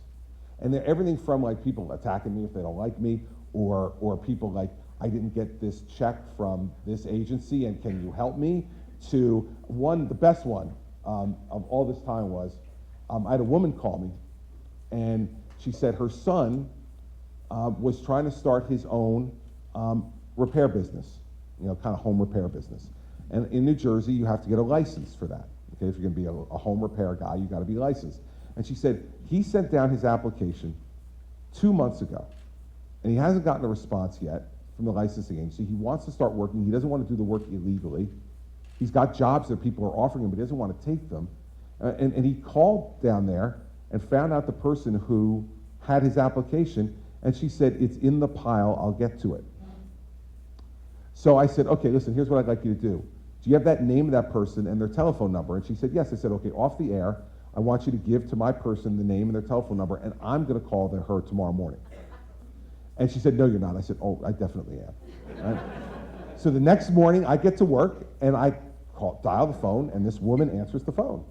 And they're everything from like people attacking me if they don't like me, or people like, I didn't get this check from this agency and can you help me? To one, the best one of all this time was, I had a woman call me and she said her son was trying to start his own repair business, you know, kind of home repair business. And in New Jersey, you have to get a license for that. Okay, if you're gonna be a home repair guy, you gotta be licensed. And she said, he sent down his application 2 months ago, and he hasn't gotten a response yet from the licensing agency. He wants to start working, he doesn't want to do the work illegally. He's got jobs that people are offering him, but he doesn't want to take them. And he called down there and found out the person who had his application, and she said, it's in the pile, I'll get to it. So I said, okay, listen, here's what I'd like you to do. Do you have that name of that person and their telephone number? And she said, yes. I said, okay, off the air, I want you to give to my person the name and their telephone number, and I'm gonna call her tomorrow morning. And she said, no, you're not. I said, oh, I definitely am. Right? So the next morning, I get to work, and I dial the phone, and this woman answers the phone.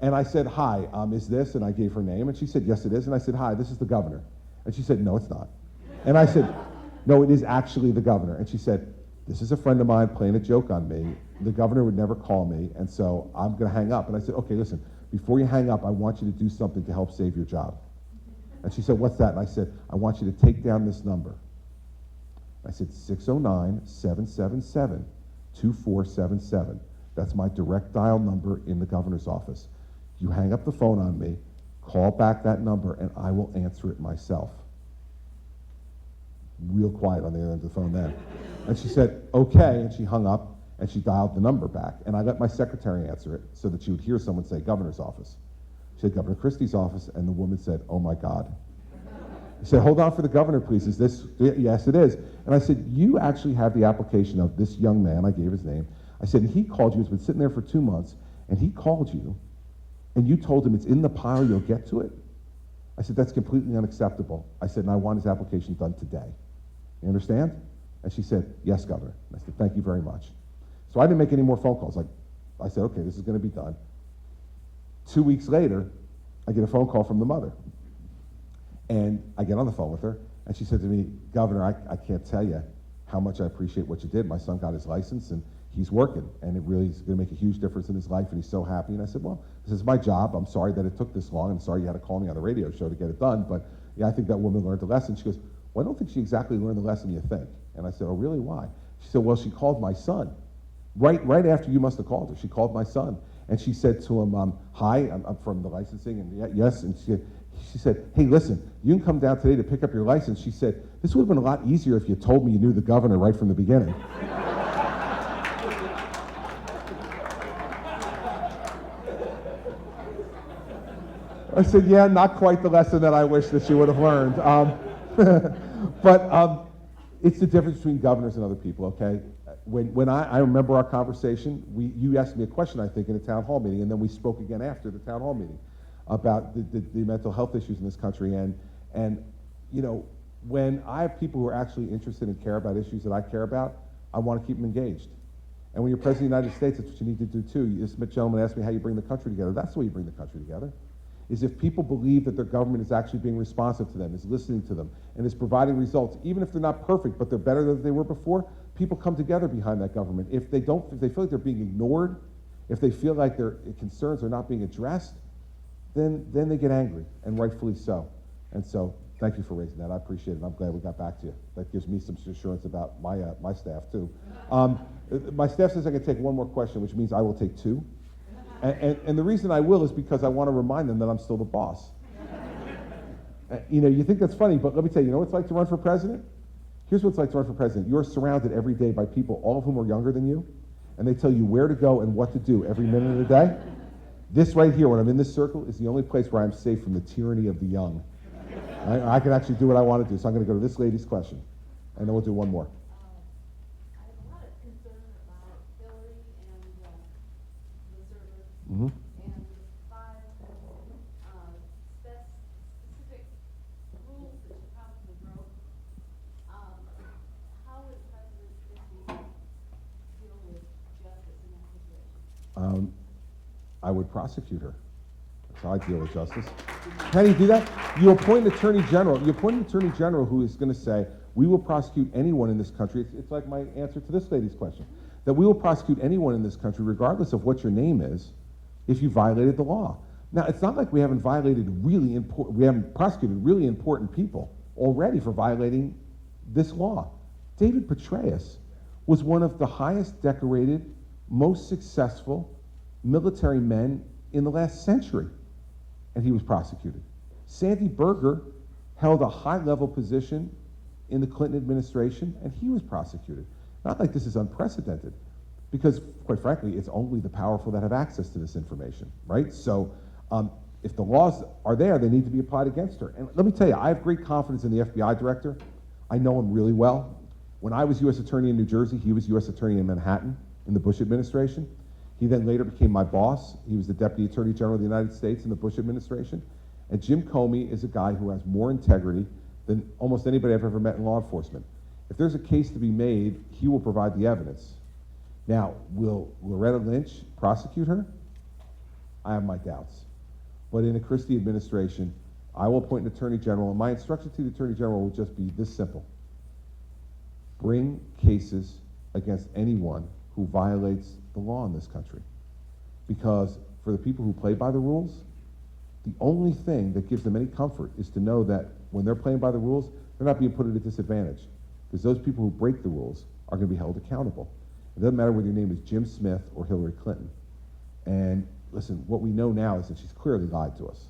And I said, hi, is this? And I gave her name, and she said, yes, it is. And I said, hi, this is the governor. And she said, no, it's not. And I said, no, it is actually the governor. And she said, this is a friend of mine playing a joke on me. The governor would never call me, and so I'm gonna hang up. And I said, okay, listen, before you hang up, I want you to do something to help save your job. And she said, what's that? And I said, I want you to take down this number. I said, 609-777-2477. That's my direct dial number in the governor's office. You hang up the phone on me, call back that number, and I will answer it myself. Real quiet on the other end of the phone then. And she said, okay, and she hung up, and she dialed the number back. And I let my secretary answer it so that she would hear someone say governor's office. She said, Governor Christie's office, and the woman said, oh my God. I said, hold on for the governor, please. Is this, yes, it is. And I said, you actually have the application of this young man, I gave his name. I said, and he called you, he's been sitting there for 2 months, and he called you, and you told him it's in the pile, you'll get to it? I said, that's completely unacceptable. I said, and I want his application done today. You understand? And she said, yes, Governor. And I said, thank you very much. So I didn't make any more phone calls. Like, I said, okay, this is gonna be done. 2 weeks later, I get a phone call from the mother. And I get on the phone with her, and she said to me, Governor, I can't tell you how much I appreciate what you did. My son got his license, and he's working, and it really is gonna make a huge difference in his life, and he's so happy. And I said, well, this is my job. I'm sorry that it took this long, and sorry you had to call me on the radio show to get it done, but yeah, I think that woman learned a lesson. She goes, well, I don't think she exactly learned the lesson you think. And I said, oh, really, why? She said, well, she called my son. Right after you must have called her, she called my son. And she said to him, hi, I'm from the licensing, and yes, and she said, hey, listen, you can come down today to pick up your license. She said, this would have been a lot easier if you told me you knew the governor right from the beginning. I said, yeah, not quite the lesson that I wish that she would have learned. But it's the difference between governors and other people, okay? When I remember our conversation, you asked me a question, I think, in a town hall meeting, and then we spoke again after the town hall meeting about the mental health issues in this country. And you know, when I have people who are actually interested and care about issues that I care about, I want to keep them engaged. And when you're president of the United States, that's what you need to do too. This gentleman asked me how you bring the country together. That's the way you bring the country together. Is if people believe that their government is actually being responsive to them, is listening to them, and is providing results, even if they're not perfect, but they're better than they were before, people come together behind that government. If they feel like they're being ignored, if they feel like their concerns are not being addressed, then they get angry, and rightfully so. And so, thank you for raising that. I appreciate it. I'm glad we got back to you. That gives me some assurance about my staff too. My staff says I can take one more question, which means I will take two. And the reason I will is because I want to remind them that I'm still the boss. You know, you think that's funny, but let me tell you, you know what it's like to run for president? Here's what it's like to run for president. You're surrounded every day by people, all of whom are younger than you, and they tell you where to go and what to do every minute of the day. This right here, when I'm in this circle, is the only place where I'm safe from the tyranny of the young. I can actually do what I want to do, so I'm going to go to this lady's question, and then we'll do one more. I have a lot of concern about Hillary and the server. Mm-hmm. And the 5 specific rules that you probably broke. How would President Christie deal with justice? In I would prosecute her. That's how I deal with justice. How do you do that? You appoint an attorney general. You appoint an attorney general who is going to say, we will prosecute anyone in this country. It's like my answer to this lady's question, that we will prosecute anyone in this country, regardless of what your name is, if you violated the law. Now, it's not like we haven't prosecuted really important people already for violating this law. David Petraeus was one of the highest decorated, most successful military men in the last century, and he was prosecuted. Sandy Berger held a high-level position in the Clinton administration, and he was prosecuted. Not like this is unprecedented, because, quite frankly, it's only the powerful that have access to this information, right? So if the laws are there, they need to be applied against her. And let me tell you, I have great confidence in the FBI director. I know him really well. When I was U.S. Attorney in New Jersey, he was U.S. Attorney in Manhattan in the Bush administration. He then later became my boss. He was the Deputy Attorney General of the United States in the Bush administration. And Jim Comey is a guy who has more integrity than almost anybody I've ever met in law enforcement. If there's a case to be made, he will provide the evidence. Now, will Loretta Lynch prosecute her? I have my doubts. But in the Christie administration, I will appoint an Attorney General, and my instruction to the Attorney General will just be this simple. Bring cases against anyone who violates the law in this country. Because for the people who play by the rules, the only thing that gives them any comfort is to know that when they're playing by the rules, they're not being put at a disadvantage. Because those people who break the rules are going to be held accountable. It doesn't matter whether your name is Jim Smith or Hillary Clinton. And listen, what we know now is that she's clearly lied to us.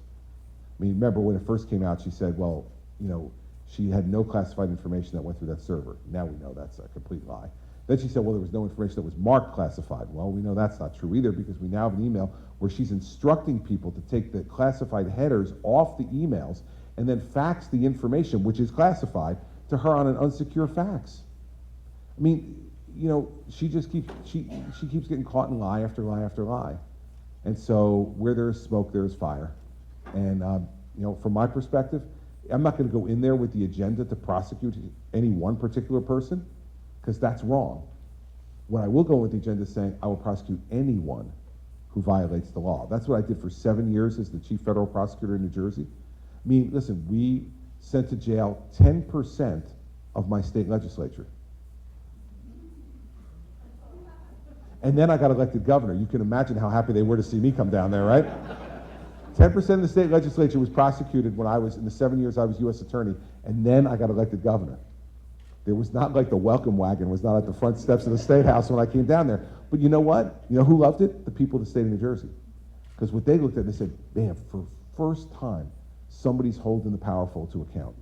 I mean, remember when it first came out, she said, well, you know, she had no classified information that went through that server. Now we know that's a complete lie. Then she said, well, there was no information that was marked classified. Well, we know that's not true either, because we now have an email where she's instructing people to take the classified headers off the emails and then fax the information, which is classified, to her on an unsecure fax. I mean, you know, she just keeps getting caught in lie after lie after lie. And so where there's smoke, there's fire. And you know, from my perspective, I'm not going to go in there with the agenda to prosecute any one particular person, because that's wrong. What I will go with the agenda is saying I will prosecute anyone who violates the law. That's what I did for 7 years as the chief federal prosecutor in New Jersey. I mean, listen, we sent to jail 10% of my state legislature. And then I got elected governor. You can imagine how happy they were to see me come down there, right? 10% of the state legislature was prosecuted when I was, in the 7 years I was U.S. attorney, and then I got elected governor. There was not like the welcome wagon was not at the front steps of the State House when I came down there. But you know what? You know who loved it? The people of the state of New Jersey. Because what they looked at, they said, man, for first time, somebody's holding the powerful to account.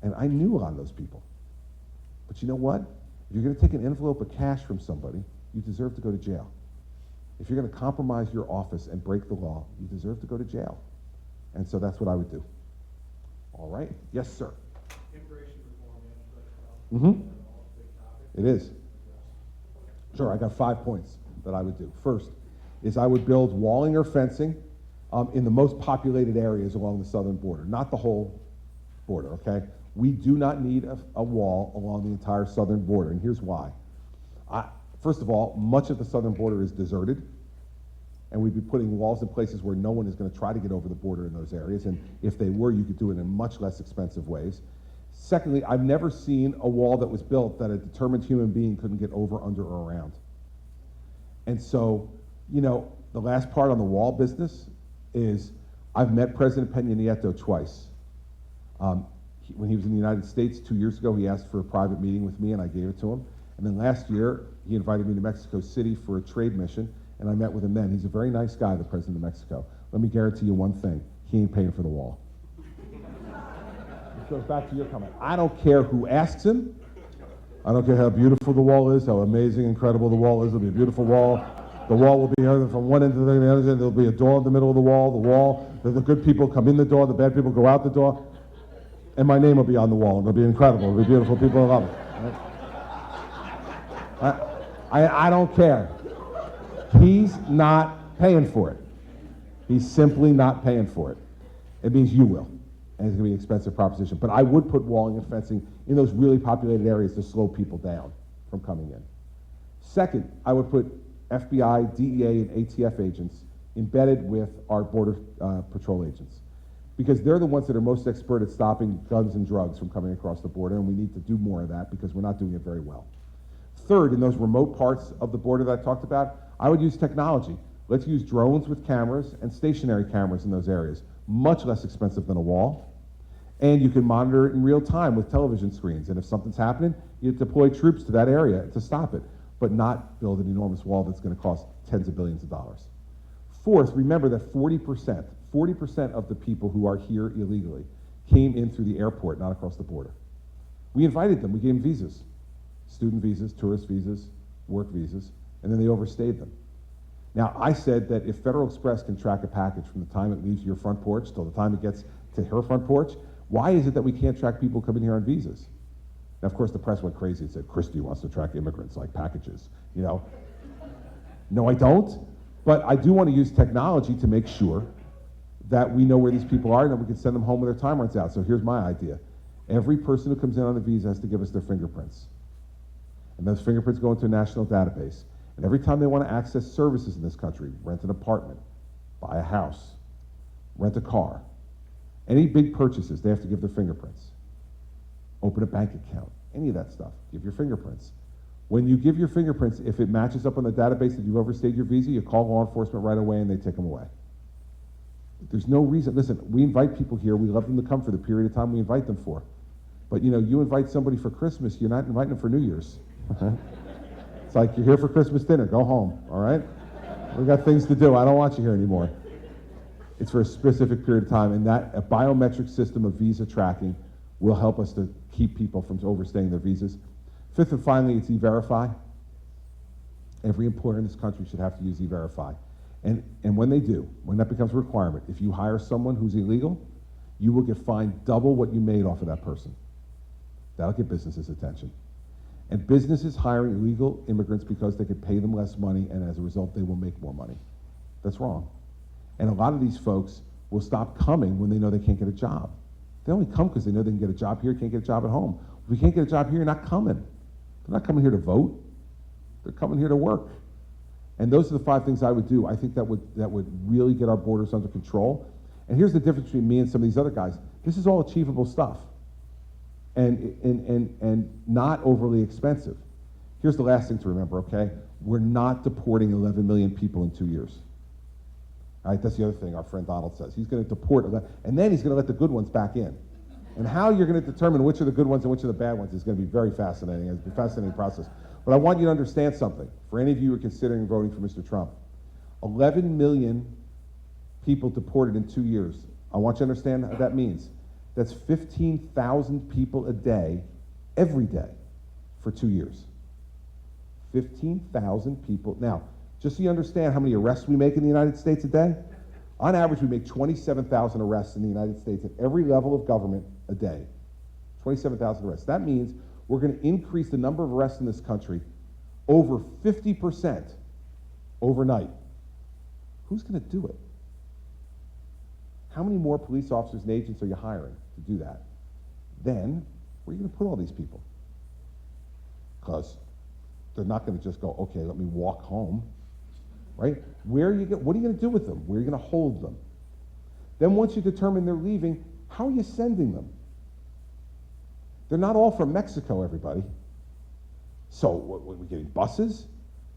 And I knew a lot of those people. But you know what? If you're going to take an envelope of cash from somebody, you deserve to go to jail. If you're going to compromise your office and break the law, you deserve to go to jail. And so that's what I would do. All right? Yes, sir. Immigration reform, It is. Sure, I got 5 points that I would do. First is I would build walling or fencing in the most populated areas along the southern border, not the whole border, okay? We do not need a wall along the entire southern border, and here's why. First of all, much of the southern border is deserted, and we'd be putting walls in places where no one is going to try to get over the border in those areas, and if they were, you could do it in much less expensive ways. Secondly, I've never seen a wall that was built that a determined human being couldn't get over, under, or around. And so, you know, the last part on the wall business is I've met President Peña Nieto twice. When he was in the United States 2 years ago, he asked for a private meeting with me, and I gave it to him. And then last year, he invited me to Mexico City for a trade mission, and I met with him then. He's a very nice guy, the president of Mexico. Let me guarantee you one thing, he ain't paying for the wall. It goes back to your comment. I don't care who asks him. I don't care how beautiful the wall is, how amazing, incredible the wall is. It'll be a beautiful wall. The wall will be from one end to the other end. There'll be a door in the middle of the wall. The good people come in the door, the bad people go out the door. And my name will be on the wall. It'll be incredible. It'll be beautiful. People will love it. Right? I don't care. He's not paying for it. He's simply not paying for it. It means you will. And it's going to be an expensive proposition. But I would put walling and fencing in those really populated areas to slow people down from coming in. Second, I would put FBI, DEA, and ATF agents embedded with our Border Patrol agents. Because they're the ones that are most expert at stopping guns and drugs from coming across the border, and we need to do more of that because we're not doing it very well. Third, in those remote parts of the border that I talked about, I would use technology. Let's use drones with cameras and stationary cameras in those areas. Much less expensive than a wall. And you can monitor it in real time with television screens. And if something's happening, you deploy troops to that area to stop it, but not build an enormous wall that's going to cost tens of billions of dollars. Fourth, remember that 40% of the people who are here illegally came in through the airport, not across the border. We invited them, we gave them visas, student visas, tourist visas, work visas, and then they overstayed them. Now, I said that if Federal Express can track a package from the time it leaves your front porch till the time it gets to her front porch, why is it that we can't track people coming here on visas? Now, of course, the press went crazy and said, Christie wants to track immigrants like packages, you know. No, I don't, but I do want to use technology to make sure that we know where these people are and that we can send them home when their time runs out. So here's my idea. Every person who comes in on a visa has to give us their fingerprints. And those fingerprints go into a national database. And every time they want to access services in this country, rent an apartment, buy a house, rent a car, any big purchases, they have to give their fingerprints. Open a bank account, any of that stuff, give your fingerprints. When you give your fingerprints, if it matches up on the database that you've overstayed your visa, you call law enforcement right away and they take them away. There's no reason, listen, we invite people here, we love them to come for the period of time we invite them for. But you know, you invite somebody for Christmas, you're not inviting them for New Year's. Okay? It's like, you're here for Christmas dinner, go home, all right? We got things to do, I don't want you here anymore. It's for a specific period of time, and that a biometric system of visa tracking will help us to keep people from overstaying their visas. Fifth and finally, it's E-Verify. Every employer in this country should have to use E-Verify. And when they do, when that becomes a requirement, if you hire someone who's illegal, you will get fined double what you made off of that person. That'll get businesses' attention. And businesses hiring illegal immigrants because they could pay them less money, and as a result, they will make more money. That's wrong. And a lot of these folks will stop coming when they know they can't get a job. They only come because they know they can get a job here, can't get a job at home. If we can't get a job here, you're not coming. They're not coming here to vote. They're coming here to work. And those are the 5 things I would do. I think that would really get our borders under control. And here's the difference between me and some of these other guys. This is all achievable stuff. And not overly expensive. Here's the last thing to remember, okay? We're not deporting 11 million people in 2 years. All right, that's the other thing our friend Donald says. He's going to deport, and then he's going to let the good ones back in. And how you're going to determine which are the good ones and which are the bad ones is going to be very fascinating. It's a fascinating process. But I want you to understand something. For any of you who are considering voting for Mr. Trump, 11 million people deported in 2 years. I want you to understand what that means. That's 15,000 people a day, every day, for 2 years. 15,000 people. Now, just so you understand how many arrests we make in the United States a day, on average we make 27,000 arrests in the United States at every level of government a day. 27,000 arrests. That means we're going to increase the number of arrests in this country over 50% overnight. Who's going to do it? How many more police officers and agents are you hiring to do that? Then, where are you going to put all these people? Because they're not going to just go, okay, let me walk home, right? What are you going to do with them? Where are you going to hold them? Then once you determine they're leaving, how are you sending them? They're not all from Mexico, everybody. So, what are we getting, buses?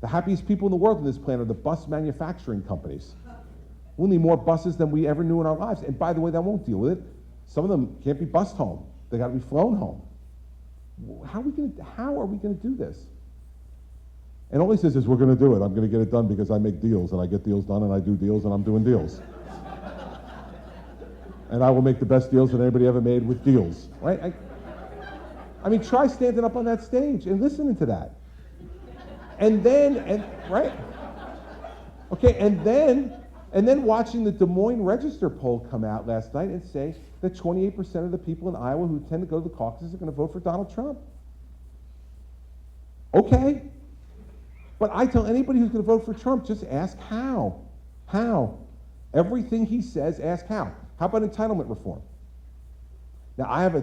The happiest people in the world on this planet are the bus manufacturing companies. We'll need more buses than we ever knew in our lives. And by the way, that won't deal with it. Some of them can't be bused home. They got to be flown home. How are we going to do this? And all he says is, we're going to do it. I'm going to get it done because I make deals, and I get deals done, and I do deals, and I'm doing deals. And I will make the best deals that anybody ever made with deals, right? I mean, try standing up on that stage and listening to that. Right? Okay, and then watching the Des Moines Register poll come out last night and say that 28% of the people in Iowa who tend to go to the caucuses are going to vote for Donald Trump. Okay. But I tell anybody who's going to vote for Trump, just ask how. How? Everything he says, ask how. How about entitlement reform? Now, I have a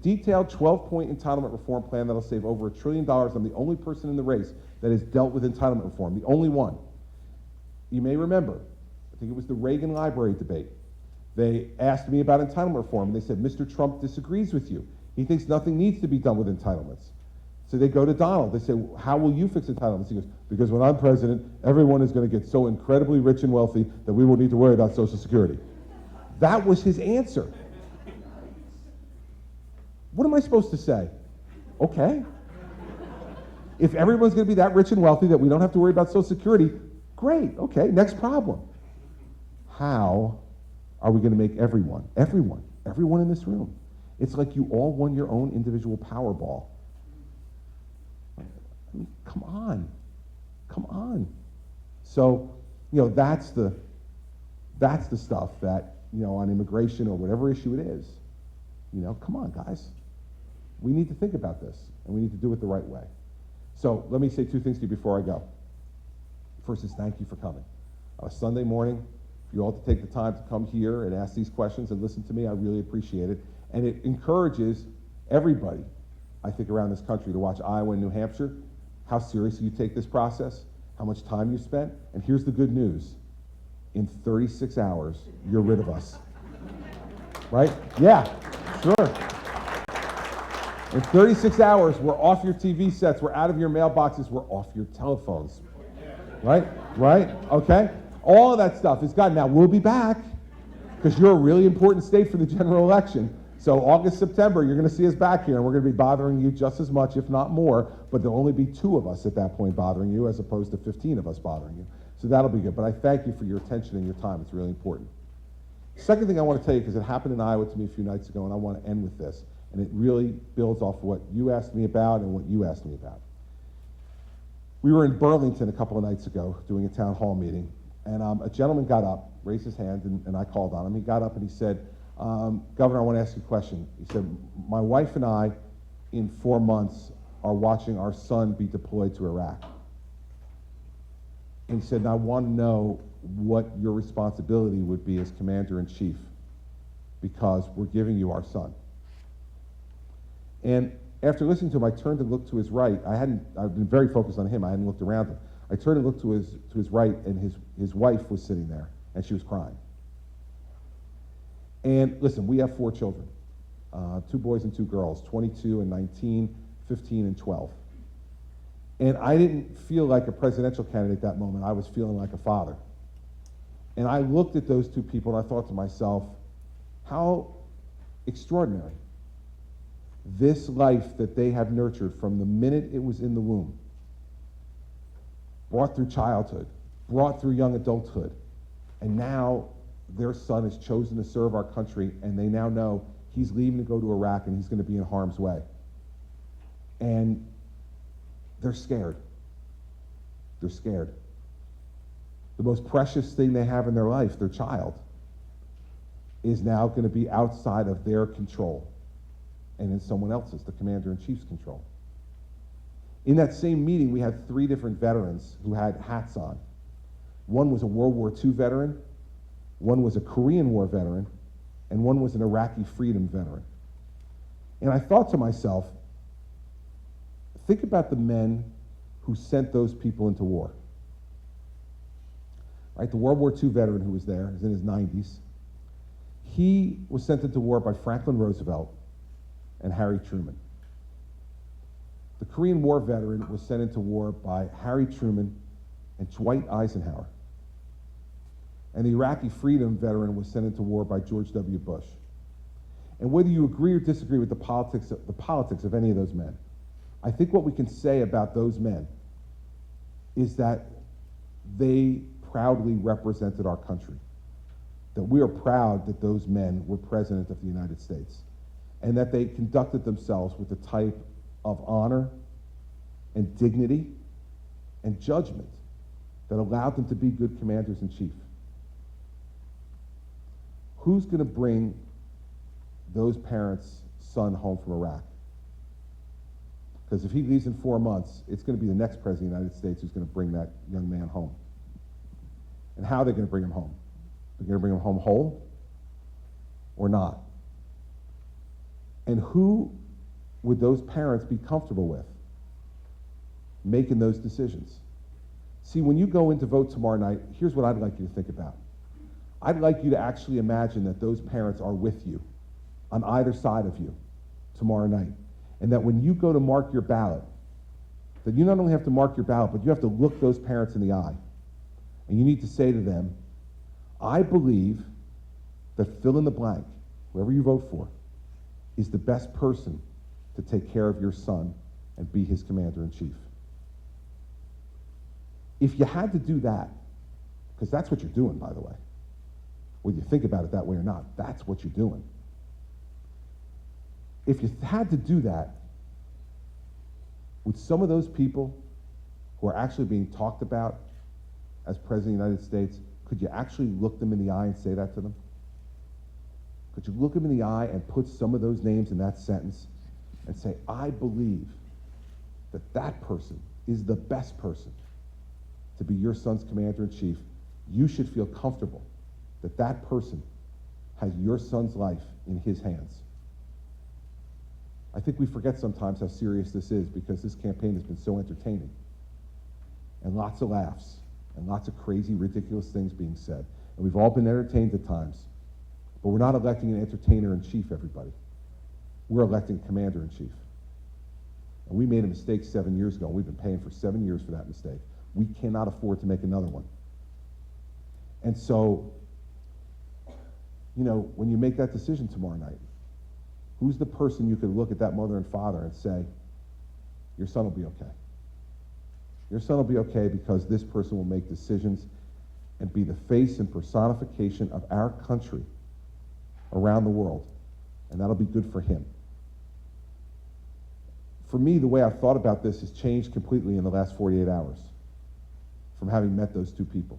detailed 12-point entitlement reform plan that'll save over $1 trillion. I'm the only person in the race that has dealt with entitlement reform, the only one. You may remember, I think it was the Reagan Library debate. They asked me about entitlement reform, and they said, Mr. Trump disagrees with you. He thinks nothing needs to be done with entitlements. So they go to Donald. They say, how will you fix entitlements? He goes, because when I'm president, everyone is going to get so incredibly rich and wealthy that we won't need to worry about Social Security. That was his answer. What am I supposed to say? Okay. If everyone's going to be that rich and wealthy that we don't have to worry about Social Security, great. Okay, next problem. How are we going to make everyone in this room? It's like you all won your own individual Powerball. I mean, come on. So, that's the stuff that, on immigration or whatever issue it is. Come on, guys. We need to think about this, and we need to do it the right way. So let me say two things to you before I go. First is thank you for coming. Sunday morning, for you all to take the time to come here and ask these questions and listen to me, I really appreciate it. And it encourages everybody, I think, around this country to watch Iowa and New Hampshire, how seriously you take this process, how much time you spent. And here's the good news. In 36 hours, you're rid of us. Right? Yeah, sure. In 36 hours, we're off your TV sets, we're out of your mailboxes, we're off your telephones. Right? Okay? All of that stuff is gone. Now, we'll be back, because you're a really important state for the general election. So August, September, you're going to see us back here, and we're going to be bothering you just as much, if not more, but there'll only be 2 of us at that point bothering you, as opposed to 15 of us bothering you. So that'll be good. But I thank you for your attention and your time. It's really important. Second thing I want to tell you, because it happened in Iowa to me a few nights ago, and I want to end with this, and it really builds off what you asked me about and what you asked me about. We were in Burlington a couple of nights ago doing a town hall meeting, and a gentleman got up, raised his hand, and I called on him. He got up and he said, Governor, I want to ask you a question. He said, my wife and I, in 4 months, are watching our son be deployed to Iraq. And he said, and I want to know what your responsibility would be as commander-in-chief, because we're giving you our son. And after listening to him, I turned and looked to his right. I've been very focused on him. I hadn't looked around him. I turned and looked to his right, and his wife was sitting there, and she was crying. And listen, we have 4 children, 2 boys and 2 girls, 22 and 19, 15 and 12. And I didn't feel like a presidential candidate at that moment. I was feeling like a father. And I looked at those 2 people, and I thought to myself, how extraordinary. This life that they have nurtured from the minute it was in the womb, brought through childhood, brought through young adulthood, and now their son has chosen to serve our country, and they now know he's leaving to go to Iraq and he's going to be in harm's way. And they're scared. They're scared. The most precious thing they have in their life, their child, is now going to be outside of their control and in someone else's, the commander-in-chief's control. In that same meeting, we had 3 different veterans who had hats on. One was a World War II veteran, one was a Korean War veteran, and one was an Iraqi freedom veteran. And I thought to myself, think about the men who sent those people into war. Right, the World War II veteran who was there, is in his 90s. He was sent into war by Franklin Roosevelt and Harry Truman. The Korean War veteran was sent into war by Harry Truman and Dwight Eisenhower. And the Iraqi freedom veteran was sent into war by George W. Bush. And whether you agree or disagree with the politics of any of those men, I think what we can say about those men is that they proudly represented our country, that we are proud that those men were president of the United States, and that they conducted themselves with the type of honor and dignity and judgment that allowed them to be good commanders-in-chief. Who's going to bring those parents' son home from Iraq? Because if he leaves in 4 months, it's going to be the next president of the United States who's going to bring that young man home. And how are they going to bring him home? They're going to bring him home whole or not? And who would those parents be comfortable with making those decisions? See, when you go in to vote tomorrow night, here's what I'd like you to think about. I'd like you to actually imagine that those parents are with you on either side of you tomorrow night. And that when you go to mark your ballot, that you not only have to mark your ballot, but you have to look those parents in the eye. And you need to say to them, I believe that fill in the blank, whoever you vote for, is the best person to take care of your son and be his commander-in-chief. If you had to do that, because that's what you're doing, by the way, whether you think about it that way or not, that's what you're doing. If you had to do that, would some of those people who are actually being talked about as President of the United States, could you actually look them in the eye and say that to them? Could you look them in the eye and put some of those names in that sentence and say, I believe that that person is the best person to be your son's commander-in-chief. You should feel comfortable that that person has your son's life in his hands. I think we forget sometimes how serious this is because this campaign has been so entertaining. And lots of laughs, and lots of crazy, ridiculous things being said. And we've all been entertained at times. But we're not electing an entertainer-in-chief, everybody. We're electing commander-in-chief. And we made a mistake 7 years ago, and we've been paying for 7 years for that mistake. We cannot afford to make another one. And so, you know, when you make that decision tomorrow night, who's the person you could look at that mother and father and say, your son will be okay. Your son will be okay because this person will make decisions and be the face and personification of our country around the world. And that'll be good for him. For me, the way I've thought about this has changed completely in the last 48 hours from having met those two people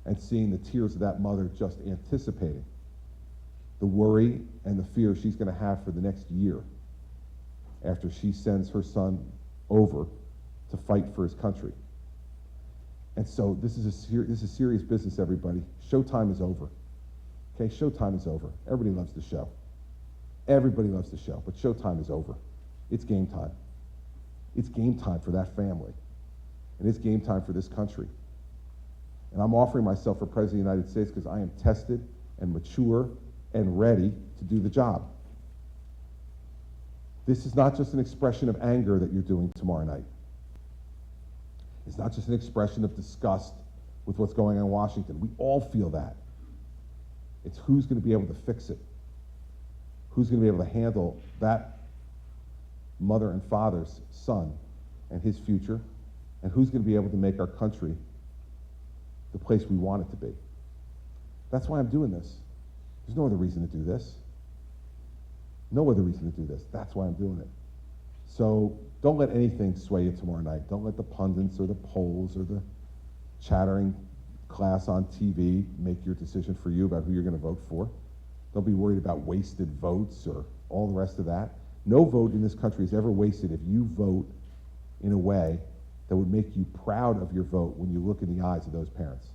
and seeing the tears of that mother just anticipating the worry and the fear she's going to have for the next year after she sends her son over to fight for his country. And so this is serious business, everybody. Showtime is over. Okay, showtime is over. Everybody loves the show. Everybody loves the show, but showtime is over. It's game time. It's game time for that family. And it's game time for this country. And I'm offering myself for President of the United States because I am tested and mature and ready to do the job. This is not just an expression of anger that you're doing tomorrow night. It's not just an expression of disgust with what's going on in Washington. We all feel that. It's who's going to be able to fix it. Who's going to be able to handle that mother and father's son and his future, and who's going to be able to make our country the place we want it to be. That's why I'm doing this. There's no other reason to do this. No other reason to do this. That's why I'm doing it. So don't let anything sway you tomorrow night. Don't let the pundits or the polls or the chattering class on TV make your decision for you about who you're going to vote for. Don't be worried about wasted votes or all the rest of that. No vote in this country is ever wasted if you vote in a way that would make you proud of your vote when you look in the eyes of those parents.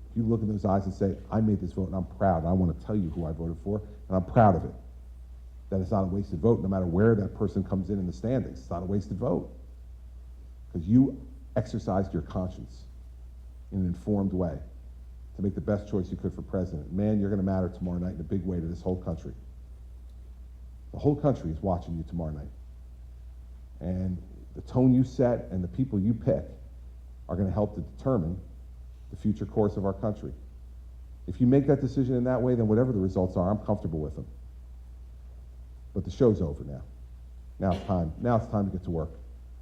If you look in those eyes and say, I made this vote and I'm proud, and I want to tell you who I voted for, and I'm proud of it. That it's not a wasted vote, no matter where that person comes in the standings. It's not a wasted vote. Because you exercised your conscience in an informed way to make the best choice you could for president. Man, you're going to matter tomorrow night in a big way to this whole country. The whole country is watching you tomorrow night. And the tone you set and the people you pick are going to help to determine the future course of our country. If you make that decision in that way, then whatever the results are, I'm comfortable with them. But the show's over now. Now it's time. Now it's time to get to work.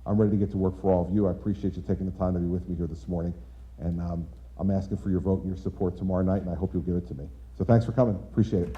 I'm ready to get to work for all of you. I appreciate you taking the time to be with me here this morning. And I'm asking for your vote and your support tomorrow night, and I hope you'll give it to me. So thanks for coming. Appreciate it.